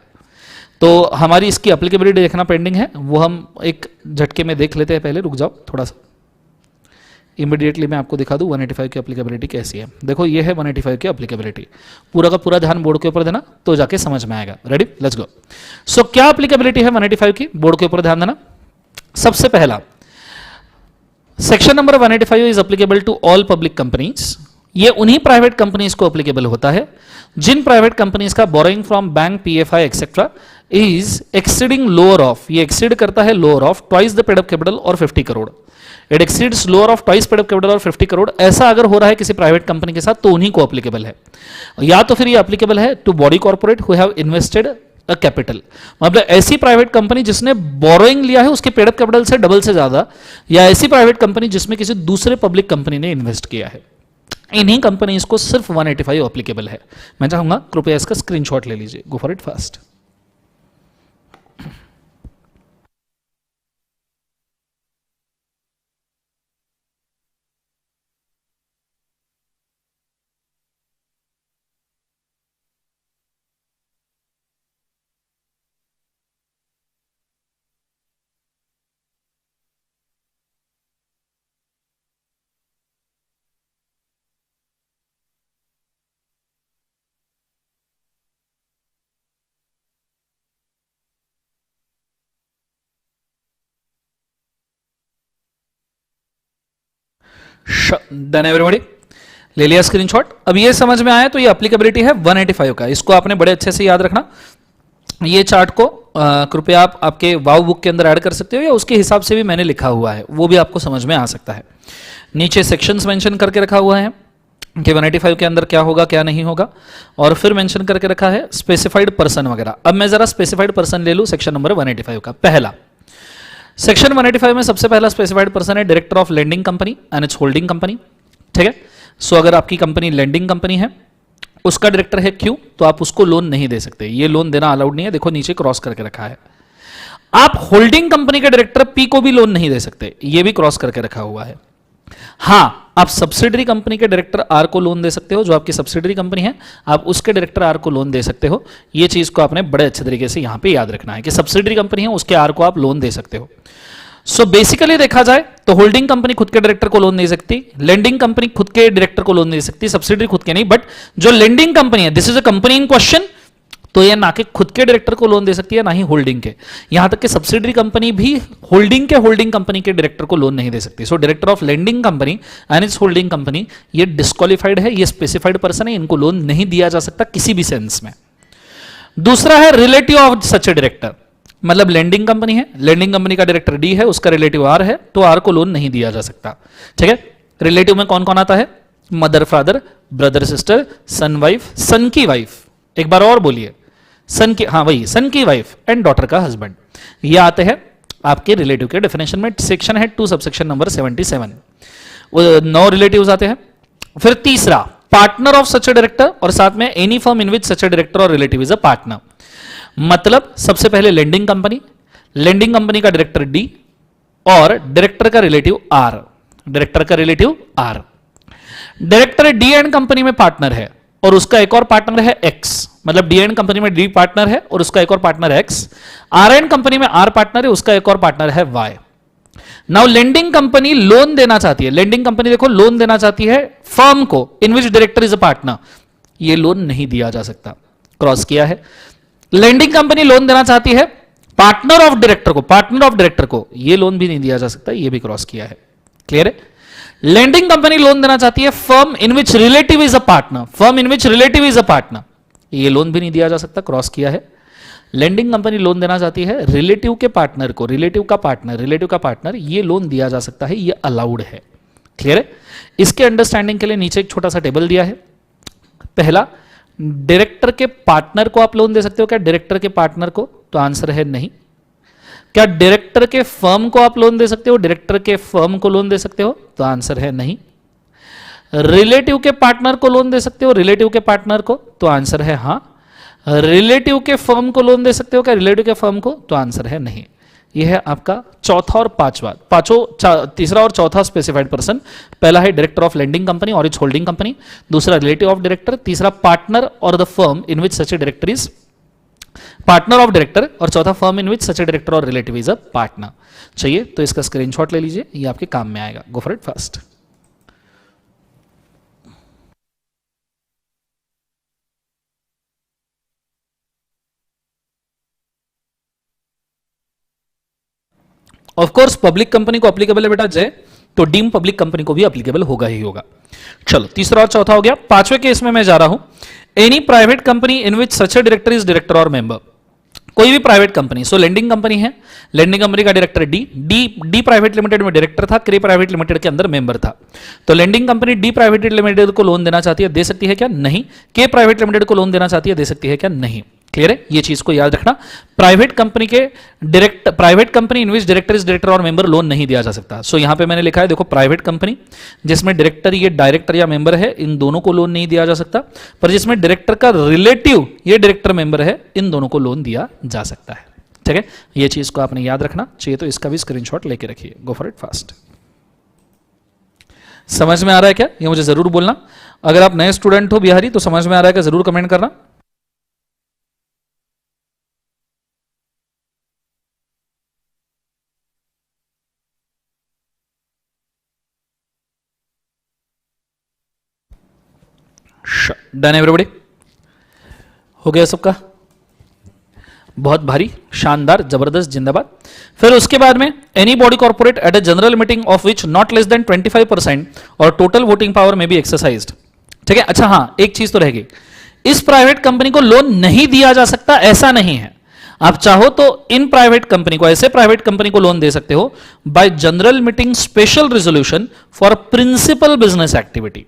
[SPEAKER 1] तो हमारी इसकी अप्लीकेबिलिटी देखना पेंडिंग है, वो हम एक झटके में देख लेते हैं। पहले रुक जाओ थोड़ा सा, इमीडिएटली मैं आपको दिखा दूं 185 की एप्लीकेबिलिटी कैसी है। देखो ये है 185 की एप्लीकेबिलिटी, पूरा का पूरा ध्यान बोर्ड के ऊपर देना तो जाके समझ में आएगा। Ready, let's go. सो क्या एप्लीकेबिलिटी है 185 की, बोर्ड के ऊपर ध्यान देना। सबसे पहला, section number 185 is applicable to all public companies. ये उन्हीं प्राइवेट कंपनीज को एप्लीकेबल होता है जिन प्राइवेट कंपनीज का borrowing from bank, PFI etcetera is exceeding lower of, ये एक्सीड करता है lower of twice the paid up capital और 50 crore. It exceeds lower of twice paid up capital और 50 करोड़, ऐसा अगर हो रहा है किसी प्राइवेट कंपनी के साथ तो उन्हीं को एप्लीकेबल है। या तो फिर ये एप्लीकेबल है to body corporate who have invested a capital, मतलब ऐसी प्राइवेट कंपनी जिसने बोरोइंग लिया है उसके पेड अप कैपिटल से डबल से ज्यादा, या ऐसी प्राइवेट कंपनी जिसमें किसी दूसरे पब्लिक कंपनी ने इन्वेस्ट किया है। इन्हीं कंपनीज को सिर्फ 185 एप्लीकेबल है। मैं चाहूंगा कृपया इसका स्क्रीनशॉट ले लीजिए, गो for it fast. Done everybody, ले लिया स्क्रीनशॉट। अब ये समझ में आया तो ये एप्लीकेबिलिटी है 185 का, इसको आपने बड़े अच्छे से याद रखना। ये चार्ट को कृपया आप आपके वाव बुक के अंदर ऐड कर सकते हो, या उसके हिसाब से भी मैंने लिखा हुआ है, वो भी आपको समझ में आ सकता है। नीचे सेक्शंस मेंशन करके रखा हुआ है कि 185 के अंदर क्या होगा क्या नहीं होगा, और फिर मेंशन करके रखा है स्पेसिफाइड पर्सन वगैरह। अब मैं जरा स्पेसिफाइड पर्सन ले लूं सेक्शन नंबर 185 का। पहला, सेक्शन 185 में सबसे पहला स्पेसिफाइड पर्सन है director of lending company and it's holding company, ठीक है। सो अगर आपकी कंपनी लेंडिंग कंपनी है, उसका डायरेक्टर है क्यू, तो आप उसको लोन नहीं दे सकते, ये लोन देना अलाउड नहीं है। देखो नीचे क्रॉस करके रखा है। आप होल्डिंग कंपनी के डायरेक्टर पी को भी लोन नहीं दे सकते, ये भी क्रॉस करके रखा हुआ है। हां, आप सब्सिडरी कंपनी के डायरेक्टर आर को लोन दे सकते हो, जो आपकी सब्सिडरी कंपनी है आप उसके डायरेक्टर आर को लोन दे सकते हो। ये चीज को आपने बड़े अच्छे तरीके से यहां पे याद रखना है कि सब्सिडरी कंपनी है उसके आर को आप लोन दे सकते हो। सो बेसिकली देखा जाए तो होल्डिंग कंपनी खुद के डायरेक्टर को लोन दे सकती, लेंडिंग कंपनी खुद के डायरेक्टर को लोन दे सकती, सब्सिडरी खुद के नहीं। बट जो लेंडिंग कंपनी है, this is a company in question, तो ये ना कि खुद के डायरेक्टर को लोन दे सकती है ना ही होल्डिंग के, यहां तक कि सब्सिडरी कंपनी भी होल्डिंग कंपनी के डायरेक्टर को लोन नहीं दे सकती। So director of lending company and it's holding company ये डिस्क्वालिफाइड है, ये स्पेसिफाइड पर्सन है, इनको लोन नहीं दिया जा सकता किसी भी सेंस में। दूसरा है relative of such a director, मतलब लेंडिंग कंपनी है, लेंडिंग कंपनी का डायरेक्टर डी है, उसका रिलेटिव आर है, तो आर को लोन नहीं दिया जा सकता, ठीक है। रिलेटिव में कौन कौन आता है? मदर फादर, ब्रदर सिस्टर, सन वाइफ, सन की वाइफ, एक बार और बोलिए, सन की, हाँ वही, सन की वाइफ एंड डॉटर का हस्बैंड, ये आते हैं आपके रिलेटिव के डेफिनेशन में। सेक्शन है 2 सबसेक्शन नंबर 77, वो 9 रिलेटिव्स आते हैं। फिर तीसरा, partner of such a director, और साथ में any firm in which such a director और रिलेटिव इज अ पार्टनर। मतलब सबसे पहले लेंडिंग कंपनी का डायरेक्टर डी और डायरेक्टर का relative R, director D and company में पार्टनर है और उसका एक और पार्टनर है एक्स, मतलब डी एंड कंपनी में डी पार्टनर है और उसका एक और पार्टनर है एक्स। आर एंड कंपनी में आर पार्टनर है, उसका एक और पार्टनर है Y. Now lending company loan देना चाहती है, लेंडिंग कंपनी देखो लोन देना चाहती है फर्म को in which director is a partner, ये लोन नहीं दिया जा सकता, क्रॉस किया है। लेंडिंग कंपनी लोन देना चाहती है पार्टनर ऑफ डायरेक्टर को, पार्टनर ऑफ डायरेक्टर को, ये लोन भी नहीं दिया जा सकता, ये भी क्रॉस किया है। क्लियर है? लेंडिंग कंपनी लोन देना चाहती है firm in which relative is a partner, firm in which relative is a partner, ये लोन भी नहीं दिया जा सकता, क्रॉस किया है। लेंडिंग कंपनी लोन देना चाहती है रिलेटिव के पार्टनर को, रिलेटिव का पार्टनर, ये लोन दिया जा सकता है, ये अलाउड है। क्लियर है? इसके अंडरस्टैंडिंग के लिए नीचे एक छोटा सा टेबल दिया है। पहला, डायरेक्टर के पार्टनर को आप लोन दे सकते हो क्या? डायरेक्टर के पार्टनर को, तो आंसर है नहीं। क्या डायरेक्टर के फर्म को आप लोन दे सकते हो? डायरेक्टर के फर्म को लोन दे सकते हो, तो आंसर है नहीं। रिलेटिव के पार्टनर को लोन दे सकते हो, रिलेटिव के पार्टनर को, तो आंसर है हां। रिलेटिव के फर्म को लोन दे सकते हो क्या? रिलेटिव के फर्म को, तो आंसर है नहीं। यह है आपका चौथा और तीसरा और चौथा स्पेसिफाइड पर्सन। पहला है डायरेक्टर ऑफ लेंडिंग कंपनी और इट्स होल्डिंग कंपनी, दूसरा रिलेटिव ऑफ डायरेक्टर, तीसरा पार्टनर और the firm in which such a director is partner of director, और चौथा firm in which such a director और रिलेटिव इज अ पार्टनर। चाहिए तो इसका स्क्रीनशॉट ले लीजिए, ये आपके काम में आएगा। गो for it fast. Of course public company को अप्लीकेबल है बेटा जय, तो डीम पब्लिक कंपनी को भी अप्लीकेबल होगा ही होगा। चलो तीसरा और चौथा हो गया। पांचवें केस में मैं जा रहा हूं, any private company in which such a director is director और मेंबर, कोई भी प्राइवेट कंपनी, सो लेंडिंग कंपनी है, लेंडिंग कंपनी का डायरेक्टर डी प्राइवेट लिमिटेड में डायरेक्टर था, क्रे प्राइवेट लिमिटेड के अंदर मेंबर था। तो lending company D private limited को लोन देना चाहती है, दे सकती है क्या? नहीं। के प्राइवेट लिमिटेड को लोन देना चाहती है, दे सकती है क्या? नहीं। क्लियर है? ये चीज को याद रखना। प्राइवेट कंपनी के private company in which director is director और मेंबर लोन नहीं दिया जा सकता। सो यहां पे मैंने लिखा है देखो, प्राइवेट कंपनी जिसमें डायरेक्टर ये डायरेक्टर या मेंबर है, इन दोनों को लोन नहीं दिया जा सकता, पर जिसमें डायरेक्टर का रिलेटिव ये डायरेक्टर मेंबर है, इन दोनों को लोन दिया जा सकता है। ठीक है? ये चीज को आपने याद रखना चाहिए, तो इसका भी स्क्रीनशॉट लेके रखिए। गो फॉर इट फास्ट। समझ में आ रहा है क्या? ये मुझे जरूर बोलना। अगर आप नए स्टूडेंट हो बिहारी तो समझ में आ रहा है क्या? जरूर कमेंट करना। Done everybody? हो गया सबका? बहुत भारी, शानदार, जबरदस्त, जिंदाबाद। फिर उसके बाद में any body corporate at a general meeting of which not less than 25% और टोटल वोटिंग पावर में बी एक्सरसाइज्ड। ठीक है? अच्छा हाँ, एक चीज तो रहेगी, इस प्राइवेट कंपनी को लोन नहीं दिया जा सकता ऐसा नहीं है। आप चाहो तो इन प्राइवेट कंपनी को, ऐसे प्राइवेट कंपनी को लोन दे सकते हो by general meeting special resolution for principal business activity,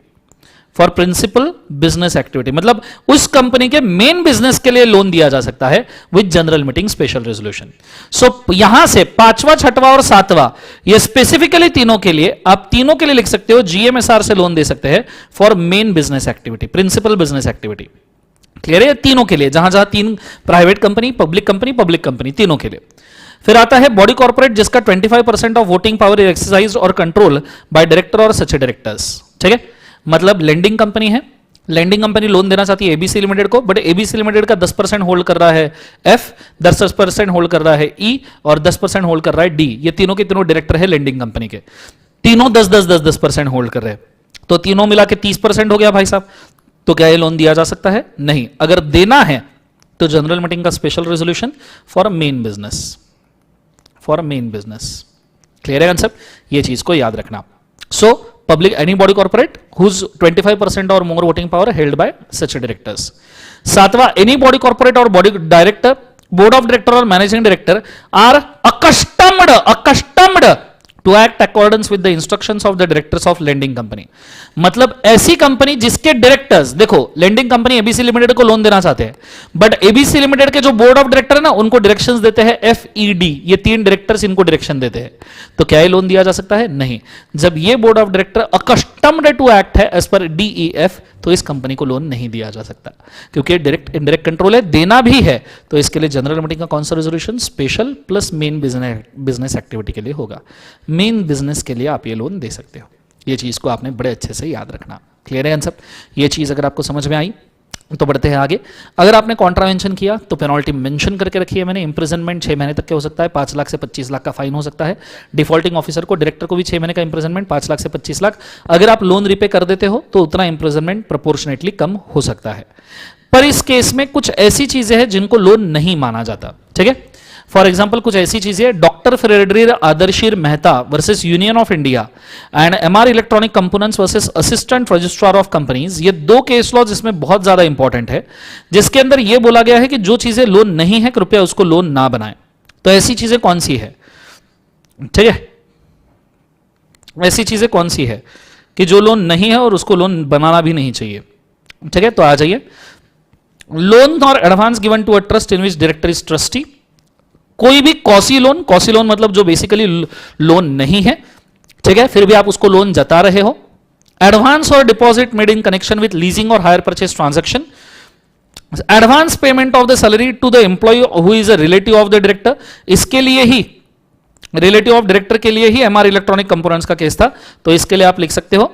[SPEAKER 1] for principal business activity, मतलब उस कंपनी के मेन बिजनेस के लिए लोन दिया जा सकता है with general meeting special resolution. So यहां से पांचवा, छठवां और सातवां, ये स्पेसिफिकली तीनों के लिए, आप तीनों के लिए लिख सकते हो जीएमएसआर से लोन दे सकते हैं for main business activity, principal business activity. Clear है? तीनों के लिए, जहां जहां तीन, प्राइवेट कंपनी, पब्लिक कंपनी, तीनों के लिए। फिर आता है बॉडी कॉर्पोरेट जिसका 25% of voting power is exercise और कंट्रोल बाय डायरेक्टर और सच डायरेक्टर्स। ठीक है? मतलब लेंडिंग कंपनी है, लेंडिंग कंपनी लोन देना चाहती है एबीसी लिमिटेड को, बट एबीसी लिमिटेड का 10% होल्ड कर रहा है एफ, 10% होल्ड कर रहा है ई और 10% होल्ड कर रहा है डी। ये तीनों के तीनों डायरेक्टर है लेंडिंग कंपनी के, तीनों 10% होल्ड कर रहे हैं, तो तीनों मिला के 30% हो गया भाई साहब। तो क्या ये लोन दिया जा सकता है? नहीं। अगर देना है तो जनरल मीटिंग का special resolution for main business, for main business. Clear है कंसेप्ट? ये चीज को याद रखना। सो public any body corporate whose 25% or more voting power held by such directors. सातवां, any body corporate or body director, board of director or managing director are accustomed to act accordance with the instructions of the directors of lending company. मतलब ऐसी company जिसके directors, देखो lending company ABC limited को loan देना चाहते हैं, but ABC limited के जो बोर्ड ऑफ डायरेक्टर है ना, उनको डायरेक्शंस देते हैं एफईडी, ये तीन डायरेक्टर्स इनको डायरेक्शन देते हैं। तो क्या ये लोन दिया जा सकता है? नहीं। जब ये board of director accustomed to act है एज पर डीईएफ, तो इस कंपनी को लोन नहीं दिया जा सकता, क्योंकि डायरेक्ट इनडायरेक्ट कंट्रोल है। देना भी है तो इसके लिए जनरल मीटिंग का कौन सा resolution? Special plus main business activity के लिए होगा। मेन बिजनेस के लिए आप ये लोन दे सकते हो। ये चीज को आपने बड़े अच्छे से याद रखना। क्लियर है कंसेप्ट? ये चीज अगर आपको समझ में आई तो बढ़ते हैं आगे। अगर आपने कॉन्ट्रावेंशन किया तो पेनल्टी मेंशन करके रखी है मैंने, इंप्रिजनमेंट 6 महीने तक के हो सकता है, 5 लाख से 25 लाख का फाइन हो सकता है। डिफॉल्टिंग ऑफिसर को, डायरेक्टर को भी 6 महीने का इंप्रिजनमेंट, 5 लाख से 25 लाख। अगर आप लोन रिपे कर देते हो तो उतना इंप्रिजनमेंट प्रोपोर्शनेटली कम हो सकता है। पर इस केस में कुछ ऐसी चीजें हैं जिनको लोन नहीं माना जाता, ठीक है। फॉर एग्जाम्पल कुछ ऐसी चीजें, doctor Frederick Ardeshir Mehta versus Union of India and MR electronic components versus assistant registrar of companies, ये 2 केस लॉ जिसमें बहुत ज्यादा इंपॉर्टेंट है, जिसके अंदर यह बोला गया है कि जो चीजें लोन नहीं है कृपया उसको लोन ना बनाएं। तो ऐसी चीजें कौन सी है, ठीक है, ऐसी चीजें कौन सी है कि जो लोन नहीं है और उसको लोन बनाना भी नहीं चाहिए, ठीक है। तो आ जाइए, लोन और advance given to a trust in which director is trustee, कोई भी कॉसी लोन मतलब जो बेसिकली लोन नहीं है, ठीक है, फिर भी आप उसको लोन जता रहे हो। एडवांस और deposit made in connection with leasing और hire purchase transaction, advance payment of the salary to the employee who is a relative of the director, इसके लिए ही, रिलेटिव ऑफ डायरेक्टर के लिए ही एमआर इलेक्ट्रॉनिक कंपोनेंट्स का case था। तो इसके लिए आप लिख सकते हो,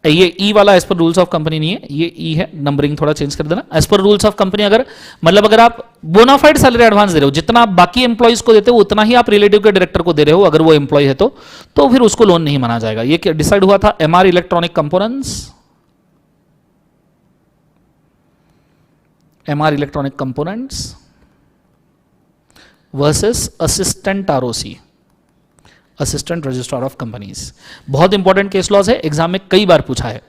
[SPEAKER 1] ये ई वाला as per rules of company नहीं है, ये ई है, नंबरिंग थोड़ा चेंज कर देना। As per rules of company अगर मतलब अगर आप बोनाफाइड सैलरी एडवांस दे रहे हो, जितना आप बाकी एम्प्लॉइज को देते हो उतना ही आप रिलेटिव के डायरेक्टर को दे रहे हो, अगर वो एम्प्लॉय है तो फिर उसको लोन नहीं माना जाएगा। ये डिसाइड हुआ था MR electronic components, MR electronic components versus assistant ROC, assistant registrar of companies. बहुत इंपॉर्टेंट केस लॉज है, एग्जाम में कई बार पूछा है।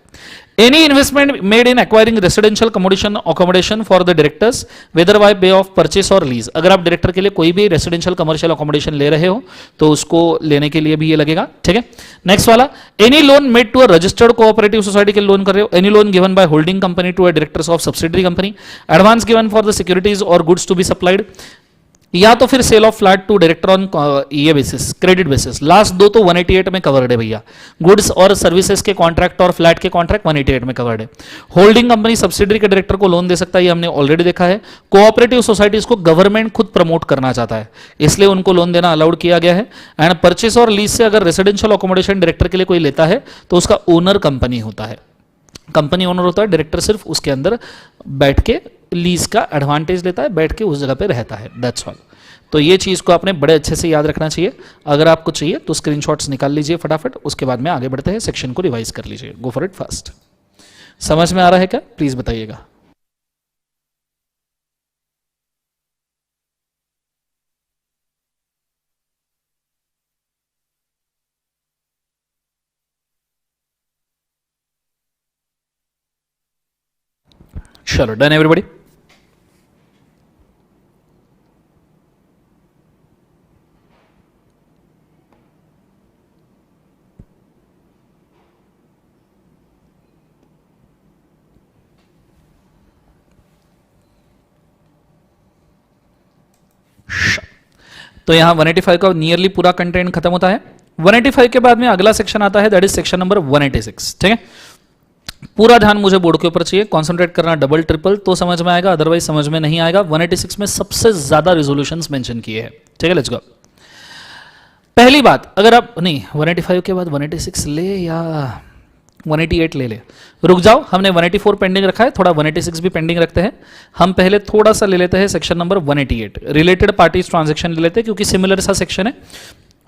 [SPEAKER 1] Any investment made in acquiring residential accommodation for the directors whether by way of purchase और lease, अगर आप director के लिए कोई भी रेसिडेंशियल कमर्शियल अकोमोडेशन ले रहे हो तो उसको लेने के लिए भी ये लगेगा, ठीक है। नेक्स्ट वाला, any loan made to a registered cooperative society के लोन कर रहे हो, any loan given by holding company to a directors of subsidiary company, advance given for the securities और गुड्स टू बी सप्लाइड, या तो फिर sale of flat to director on ये basis, credit basis. Last 2 तो 188 में covered है भैया, goods और सर्विसेज के कॉन्ट्रैक्ट और फ्लैट के कॉन्ट्रैक्ट 188 में कवर्ड है। होल्डिंग कंपनी सब्सिडरी के डायरेक्टर को लोन दे सकता है, ये हमने ऑलरेडी देखा है। कोऑपरेटिव सोसाइटीज को गवर्नमेंट खुद प्रमोट करना चाहता है, इसलिए उनको लोन देना अलाउड किया गया है। एंड परचेस और लीज से अगर रेसिडेंशियल अकोमोडेशन डायरेक्टर के लिए कोई लेता है तो उसका ओनर कंपनी होता है, कंपनी ओनर होता है, डायरेक्टर सिर्फ उसके अंदर बैठ के लीज का एडवांटेज लेता है, बैठ के उस जगह पे रहता है, दैट्स ऑल। तो ये चीज को आपने बड़े अच्छे से याद रखना चाहिए। अगर आपको चाहिए तो स्क्रीनशॉट्स निकाल लीजिए फटाफट, उसके बाद में आगे बढ़ते हैं, सेक्शन को रिवाइज कर लीजिए, गो फॉर इट फास्ट। समझ में आ रहा है क्या, प्लीज बताइएगा। चलो डन एवरीबॉडी। तो यहां 185 का नियरली पूरा कंटेंट खत्म होता है। 185 के बाद में अगला सेक्शन आता है, दैट इज सेक्शन नंबर 186, ठीक है। पूरा ध्यान मुझे बोर्ड के ऊपर चाहिए, कंसंट्रेट करना डबल ट्रिपल तो समझ में आएगा, अदरवाइज समझ में नहीं आएगा। 186 में सबसे ज्यादा रिजोल्यूशंस मेंशन किए हैं, ठीक है, लेट्स गो। पहली बात, अगर आप नहीं 185 के बाद 186 ले या 188 ले ले, रुक जाओ, हमने 184 पेंडिंग रखा है, थोड़ा 186 भी पेंडिंग रखते हैं। हम पहले थोड़ा सा ले लेते हैं section number 188, related parties transaction ले लेते हैं, क्योंकि सिमिलर सा सेक्शन है।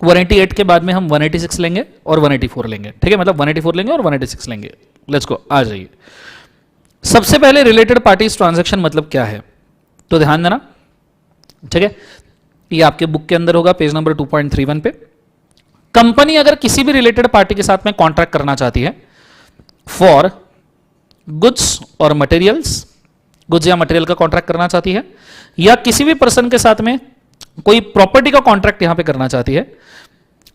[SPEAKER 1] 188 के बाद में हम 186 लेंगे और 184 लेंगे, ठीक है, मतलब 184 लेंगे और 186 लेंगे। लेट्स गो, आ जाइए। सबसे पहले रिलेटेड पार्टीज ट्रांजैक्शन मतलब क्या है, तो ध्यान देना, ठीक है। ये आपके बुक के अंदर होगा, पेज नंबर 2.31 पे। कंपनी अगर किसी भी रिलेटेड पार्टी के साथ में कॉन्ट्रैक्ट करना चाहती है फॉर गुड्स और मटेरियल्स, गुड्स या मटेरियल का कॉन्ट्रैक्ट करना चाहती है, या किसी भी पर्सन के साथ में कोई प्रॉपर्टी का कॉन्ट्रैक्ट यहां पे करना चाहती है,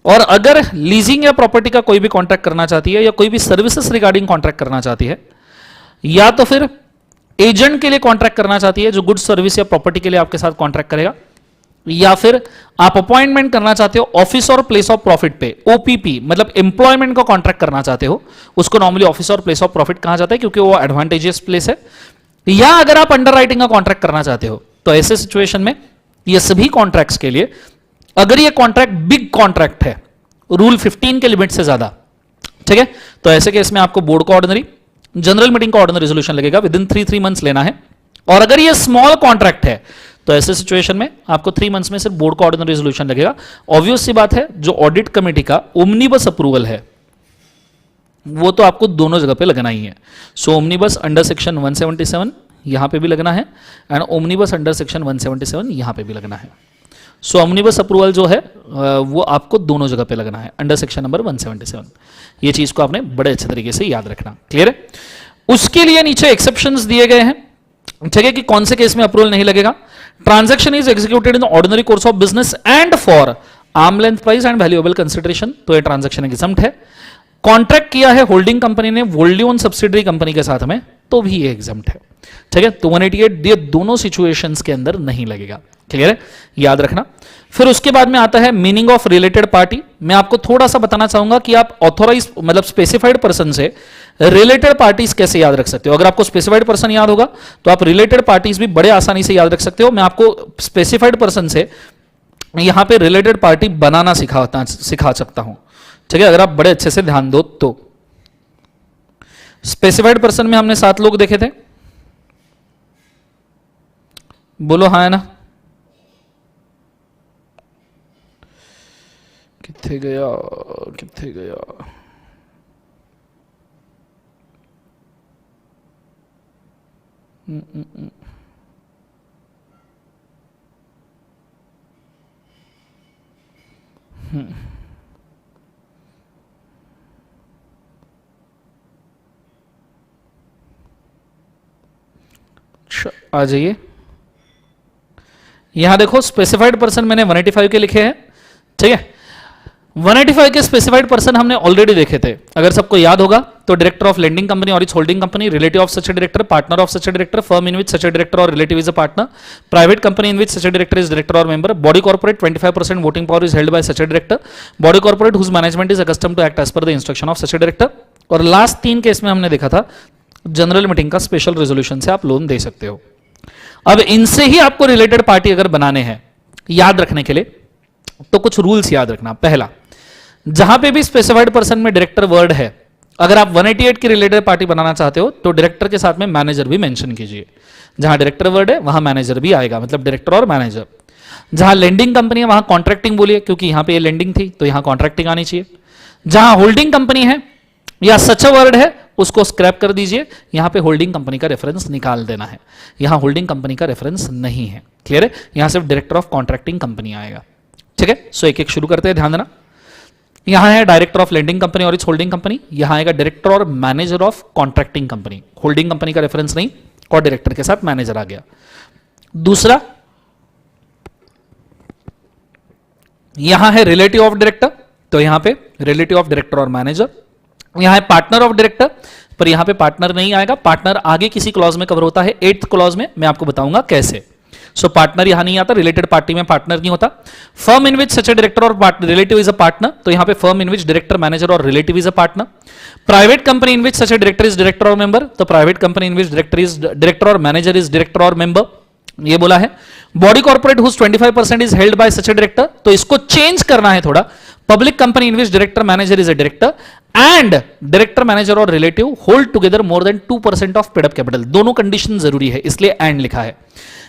[SPEAKER 1] और अगर लीजिंग या प्रॉपर्टी का कोई भी कॉन्ट्रैक्ट करना चाहती है, या कोई भी सर्विसेज रिगार्डिंग कॉन्ट्रैक्ट करना चाहती है, या तो फिर एजेंट के लिए कॉन्ट्रैक्ट करना चाहती है जो गुड्स सर्विस या प्रॉपर्टी के लिए आपके साथ कॉन्ट्रैक्ट करेगा, या फिर आप अपॉइंटमेंट करना चाहते हो ऑफिस और प्लेस ऑफ प्रॉफिट पे, ओपीपी मतलब एम्प्लॉयमेंट का कॉन्ट्रैक्ट करना चाहते हो, उसको नॉर्मली ऑफिस और प्लेस ऑफ प्रॉफिट कहा जाता है क्योंकि वो एडवांटेजियस प्लेस है। या अगर आप अंडरराइटिंग का कॉन्ट्रैक्ट करना चाहते हो, तो ऐसे सिचुएशन में ये सभी कॉन्ट्रैक्ट्स के लिए, अगर ये कॉन्ट्रैक्ट बिग कॉन्ट्रैक्ट है, रूल 15 के लिमिट से ज्यादा, ठीक है, तो ऐसे केस में आपको बोर्ड का ऑर्डिनरी जनरल मीटिंग का ऑर्डिनरी रेजोल्यूशन लगेगा, विद इन 3 मंथ्स लेना है। और अगर ये स्मॉल कॉन्ट्रैक्ट है तो ऐसे सिचुएशन में आपको 3 मंथ्स में सिर्फ बोर्ड का ऑर्डिनरी रेजोल्यूशन लगेगा। ऑब्वियस सी बात है, जो ऑडिट कमेटी का ओमनीबस अप्रूवल है वो तो आपको दोनों जगह पे लगना ही है। सो ओमनीबस अंडर सेक्शन 177 यहां पे भी लगना है, एंड ओमनीबस अंडर सेक्शन 177 यहां पे भी लगना है। सो ओमनीबस अप्रूवल जो है वो आपको दोनों जगह पे लगना है अंडर सेक्शन नंबर 177। ये चीज को आपने बड़े अच्छे तरीके से याद रखना। क्लियर है? उसके लिए नीचे एक्सेप्शंस दिए गए हैं, ठीक है, कि कौन से केस में अप्रूवल नहीं लगेगा। Transaction is executed in ordinary course of business and for arm length price and valuable consideration, तो ये ट्रांजैक्शन एग्जम्प्ट है। कॉन्ट्रैक्ट किया है होल्डिंग कंपनी ने वोल्डी ओन सब्सिडरी कंपनी के साथ में, तो भी ये एग्जम्प्ट है। ठीक है, तो 188 ये दोनों सिचुएशंस के अंदर नहीं लगेगा। क्लियर है? याद रखना। फिर उसके बाद में आता है मीनिंग ऑफ रिलेटेड पार्टी। मैं आपको थोड़ा सा बताना चाहूंगा कि आप ऑथोराइज मतलब स्पेसिफाइड पर्सन से रिलेटेड पार्टीज कैसे याद रख सकते हो। अगर आपको स्पेसिफाइड पर्सन याद होगा तो आप रिलेटेड पार्टीज भी बड़े आसानी से याद रख सकते हो। मैं आपको स्पेसिफाइड पर्सन से यहां पे रिलेटेड पार्टी बनाना सिखा सकता हूं। ठीक है, अगर आप बड़े अच्छे से ध्यान दो तो। स्पेसिफाइड पर्सन में हमने 7 लोग देखे थे, बोलो हाँ है ना? किथे गया किथे गया? आ जाइए, यहां देखो स्पेसिफाइड पर्सन मैंने 185 के लिखे हैं। ठीक है, 185 के स्पेसिफाइड पर्सन हमने ऑलरेडी देखे थे। अगर सबको याद होगा तो डायरेक्टर ऑफ लेंडिंग कंपनी और its holding company, relative of such director, partner of such director, firm in which such director और relative is a partner, private company in which such director is director और member, body corporate 25% voting power is held by such director, body corporate whose management is accustomed to act as per the instruction of such director. और last 3 case में हमने देखा था general meeting का special resolution से आप loan दे सकते हो। अब इनसे ही आपको रिलेटेड पार्टी अगर बनाने हैं याद रखने के लिए, तो कुछ रूल्स याद रखना। पहला, जहां पे भी स्पेसिफाइड पर्सन में डायरेक्टर वर्ड है, अगर आप 188 की रिलेटेड पार्टी बनाना चाहते हो तो डायरेक्टर के साथ में मैनेजर भी मेंशन कीजिए। जहां डायरेक्टर वर्ड है वहां मैनेजर भी आएगा, मतलब डायरेक्टर और मैनेजर। जहां लेंडिंग कंपनी है वहां कॉन्ट्रैक्टिंग बोलिए, क्योंकि यहां पे ये लेंडिंग थी तो यहां कॉन्ट्रैक्टिंग आनी चाहिए। जहां होल्डिंग कंपनी है या सच वर्ड है उसको स्क्रैप कर दीजिए, यहां पे होल्डिंग कंपनी का रेफरेंस निकाल देना है। यहां होल्डिंग कंपनी का रेफरेंस नहीं है। क्लियर है? यहां सिर्फ डायरेक्टर ऑफ कॉन्ट्रैक्टिंग कंपनी आएगा। ठीक है, सो एक एक शुरू करते हैं, ध्यान देना। यहां है डायरेक्टर ऑफ लेंडिंग कंपनी और इट्स होल्डिंग कंपनी, यहां आएगा डायरेक्टर और manager of contracting company, holding company का रेफरेंस नहीं और डायरेक्टर के साथ मैनेजर आ गया। दूसरा, यहां है रिलेटिव ऑफ डायरेक्टर, तो यहां पे रिलेटिव ऑफ डायरेक्टर और मैनेजर। यहां है पार्टनर ऑफ डायरेक्टर, पर यहां पे पार्टनर नहीं आएगा। पार्टनर आगे किसी क्लॉज में कवर होता है, 8th क्लॉज में, मैं आपको बताऊंगा कैसे। सो पार्टनर यहां नहीं आता, रिलेटेड पार्टी में पार्टनर नहीं होता। Firm in which such a director और रिलेटिव इज अ पार्टनर, तो यहां पे firm in which director manager और relative is a partner. Private company in which such a director is director और member, तो private company in which director और manager is director और member, ये बोला है। Body corporate whose 25% is held by such a director, तो इसको change करना है थोड़ा। Public company in which director manager is a director and director manager और relative hold together more than 2% of paid up capital, दोनों condition जरूरी है इसलिए एंड लिखा है।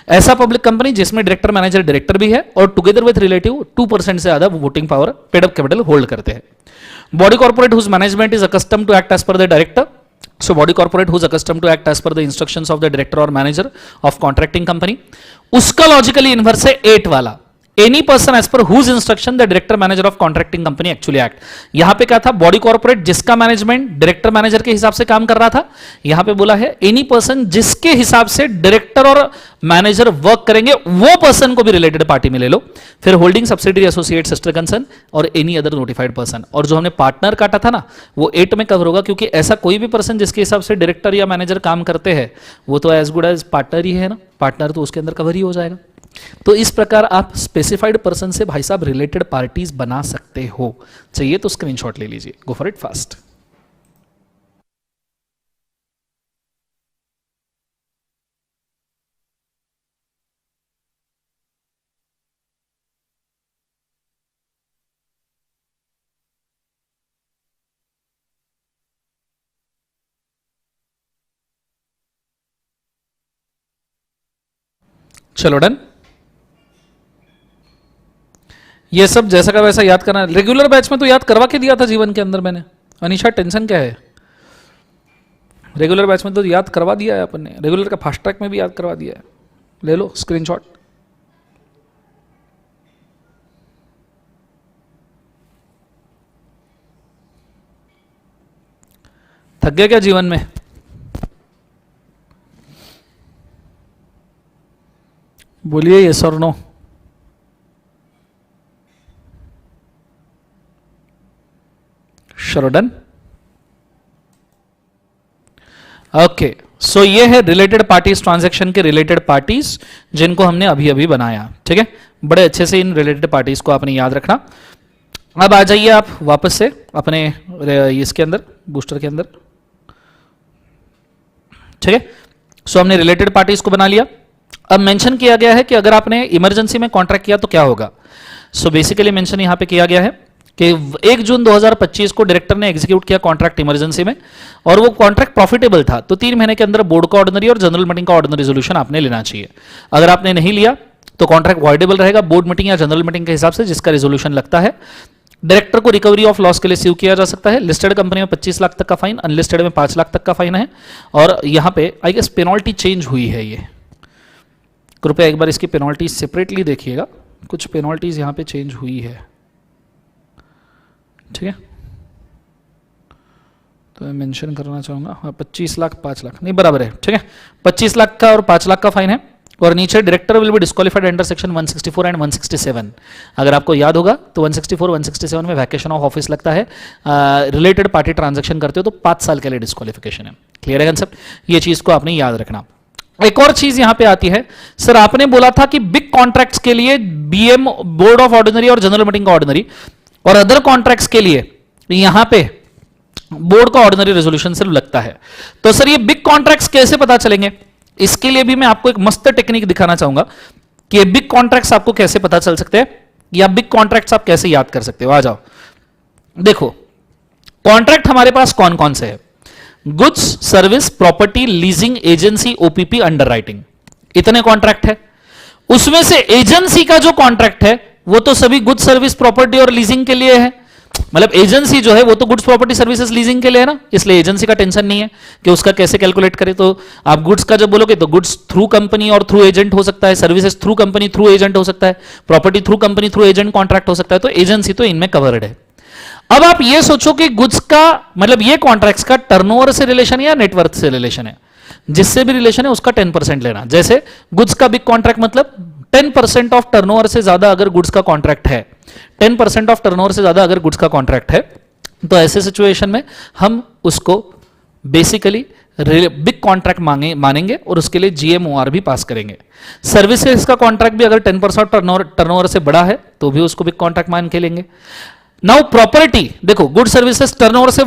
[SPEAKER 1] ऐसा पब्लिक कंपनी जिसमें डायरेक्टर मैनेजर डायरेक्टर भी है और टुगेदर विद रिलेटिव 2% से ज्यादा voting power paid up capital hold करते हैं। Body corporate whose management is accustomed to act as per the director, so body corporate who's accustomed to act as per the instructions of the director or manager of contracting company। उसका logically inverse है 8 वाला, any person as per whose instruction the director manager of contracting company actually act. यहां पे क्या था, body corporate जिसका management director manager के हिसाब से काम कर रहा था, यहां पे बोला है एनी पर्सन जिसके हिसाब से डायरेक्टर और मैनेजर वर्क करेंगे वो पर्सन को भी रिलेटेड पार्टी में ले लो। फिर holding subsidiary associate sister concern और एनी अदर नोटिफाइड पर्सन, और जो हमने पार्टनर काटा था ना वो 8 में कवर होगा, क्योंकि ऐसा कोई भी पर्सन जिसके हिसाब से डायरेक्टर या मैनेजर काम करते हैं वो तो एज गुड एज पार्टनर ही है ना, पार्टनर तो उसके अंदर कवर ही हो जाएगा। तो इस प्रकार आप स्पेसिफाइड पर्सन से भाई साहब रिलेटेड पार्टीज बना सकते हो। चाहिए तो स्क्रीनशॉट ले लीजिए, गो फॉर इट फास्ट। चलो डन। ये सब जैसा का वैसा याद करना। रेगुलर बैच में तो याद करवा के दिया था जीवन के अंदर मैंने। अनीशा टेंशन क्या है? रेगुलर बैच में तो याद करवा दिया है अपन ने, रेगुलर का फास्ट ट्रैक में भी याद करवा दिया है। ले लो स्क्रीनशॉट। थक गया क्या जीवन में? बोलिए यस और नो। शरोडन ओके। सो ये है रिलेटेड पार्टीज, ट्रांजैक्शन के रिलेटेड पार्टीज जिनको हमने अभी अभी बनाया। ठीक है, बड़े अच्छे से इन रिलेटेड पार्टीज को आपने याद रखना। अब आ जाइए आप वापस से अपने इसके अंदर, बूस्टर के अंदर। ठीक है, सो हमने रिलेटेड पार्टीज को बना लिया। अब मेंशन किया गया है कि अगर आपने इमरजेंसी में कॉन्ट्रैक्ट किया तो क्या होगा। सो बेसिकली मेंशन यहां पे किया गया है कि 1 जून 2025 को डायरेक्टर ने एग्जीक्यूट किया कॉन्ट्रैक्ट इमरजेंसी में, और वो कॉन्ट्रैक्ट प्रॉफिटेबल था, तो 3 महीने के अंदर बोर्ड का ऑर्डिनरी और जनरल मीटिंग का ऑर्डिनरी रेजोल्यूशन आपने लेना चाहिए। अगर आपने नहीं लिया तो कॉन्ट्रैक्ट वॉइडेबल रहेगा बोर्ड मीटिंग या जनरल मीटिंग के हिसाब से, जिसका रेजोल्यूशन लगता है। डायरेक्टर को रिकवरी ऑफ लॉस के लिए स्यू किया जा सकता है। लिस्टेड कंपनी में 25 लाख तक का फाइन, अनलिस्टेड में 5 लाख तक का फाइन है। और यहां पे आई गेस पेनल्टी चेंज हुई है। ये कृपया एक बार इसकी पेनल्टी सेपरेटली देखिएगा, कुछ पेनल्टीज यहां पे चेंज हुई है। ठीक है, तो मैं मेंशन करना चाहूंगा। हाँ, 25 लाख 5 लाख नहीं बराबर है। ठीक है, 25 लाख का और 5 लाख का फाइन है। और नीचे director will be disqualified under section 164 and 167। अगर आपको याद होगा तो 164 167 में वैकेशन ऑफ ऑफिस लगता है। रिलेटेड पार्टी ट्रांजैक्शन करते हो तो 5 साल के लिए डिस्क्वालिफिकेशन है। क्लियर है कंसेप्ट? ये चीज को आपने याद रखना। एक और चीज यहां पे आती है, सर आपने बोला था कि बिग कॉन्ट्रैक्ट्स के लिए बीएम बोर्ड ऑफ ऑर्डिनरी और जनरल मीटिंग का ऑर्डिनरी, और अदर कॉन्ट्रैक्ट्स के लिए यहां पे बोर्ड का ऑर्डिनरी रेजोल्यूशन सिर्फ लगता है। तो सर ये बिग कॉन्ट्रैक्ट्स कैसे पता चलेंगे? इसके लिए भी मैं आपको एक मस्त टेक्निक दिखाना चाहूंगा कि ये बिग कॉन्ट्रैक्ट्स आपको कैसे पता चल सकते हैं, या बिग कॉन्ट्रैक्ट्स आप कैसे याद कर सकते हो। आ जाओ, देखो कॉन्ट्रैक्ट हमारे पास कौन कौन से हैं? Goods, service, property, leasing, agency, OPP, underwriting, इतने कॉन्ट्रैक्ट है। उसमें से एजेंसी का जो कॉन्ट्रैक्ट है वो तो सभी गुड्स, सर्विस, प्रॉपर्टी और लीजिंग के लिए है। मतलब एजेंसी जो है वो तो गुड्स, प्रॉपर्टी, सर्विसेज, लीजिंग के लिए है ना, इसलिए एजेंसी का टेंशन नहीं है कि उसका कैसे कैलकुलेट करें। तो आप गुड्स का जब बोलोगे तो गुड्स थ्रू कंपनी और थ्रू एजेंट हो सकता है, services through company through agent हो सकता है, property through company through agent contract हो सकता है। तो एजेंसी तो इनमें कवर्ड है। अब आप ये सोचो कि गुड्स का मतलब ये कॉन्ट्रैक्ट्स का टर्नओवर से रिलेशन है या नेटवर्थ से रिलेशन है। जिससे भी रिलेशन है उसका 10% लेना। जैसे गुड्स का बिग कॉन्ट्रैक्ट मतलब 10% ऑफ टर्नओवर से ज्यादा अगर गुड्स का कॉन्ट्रैक्ट है, 10% ऑफ टर्नओवर से ज्यादा अगर गुड्स का कॉन्ट्रैक्ट है, तो ऐसे सिचुएशन में हम उसको बेसिकली बिग कॉन्ट्रैक्ट मानेंगे और उसके लिए जीएमओआर भी पास करेंगे। सर्विसेज का कॉन्ट्रैक्ट भी अगर 10% टर्नओवर से बड़ा है तो भी उसको बिग कॉन्ट्रैक्ट मान के लेंगे। नाउ प्रॉपर्टी, देखो गुड सर्विसेज टर्नओवर से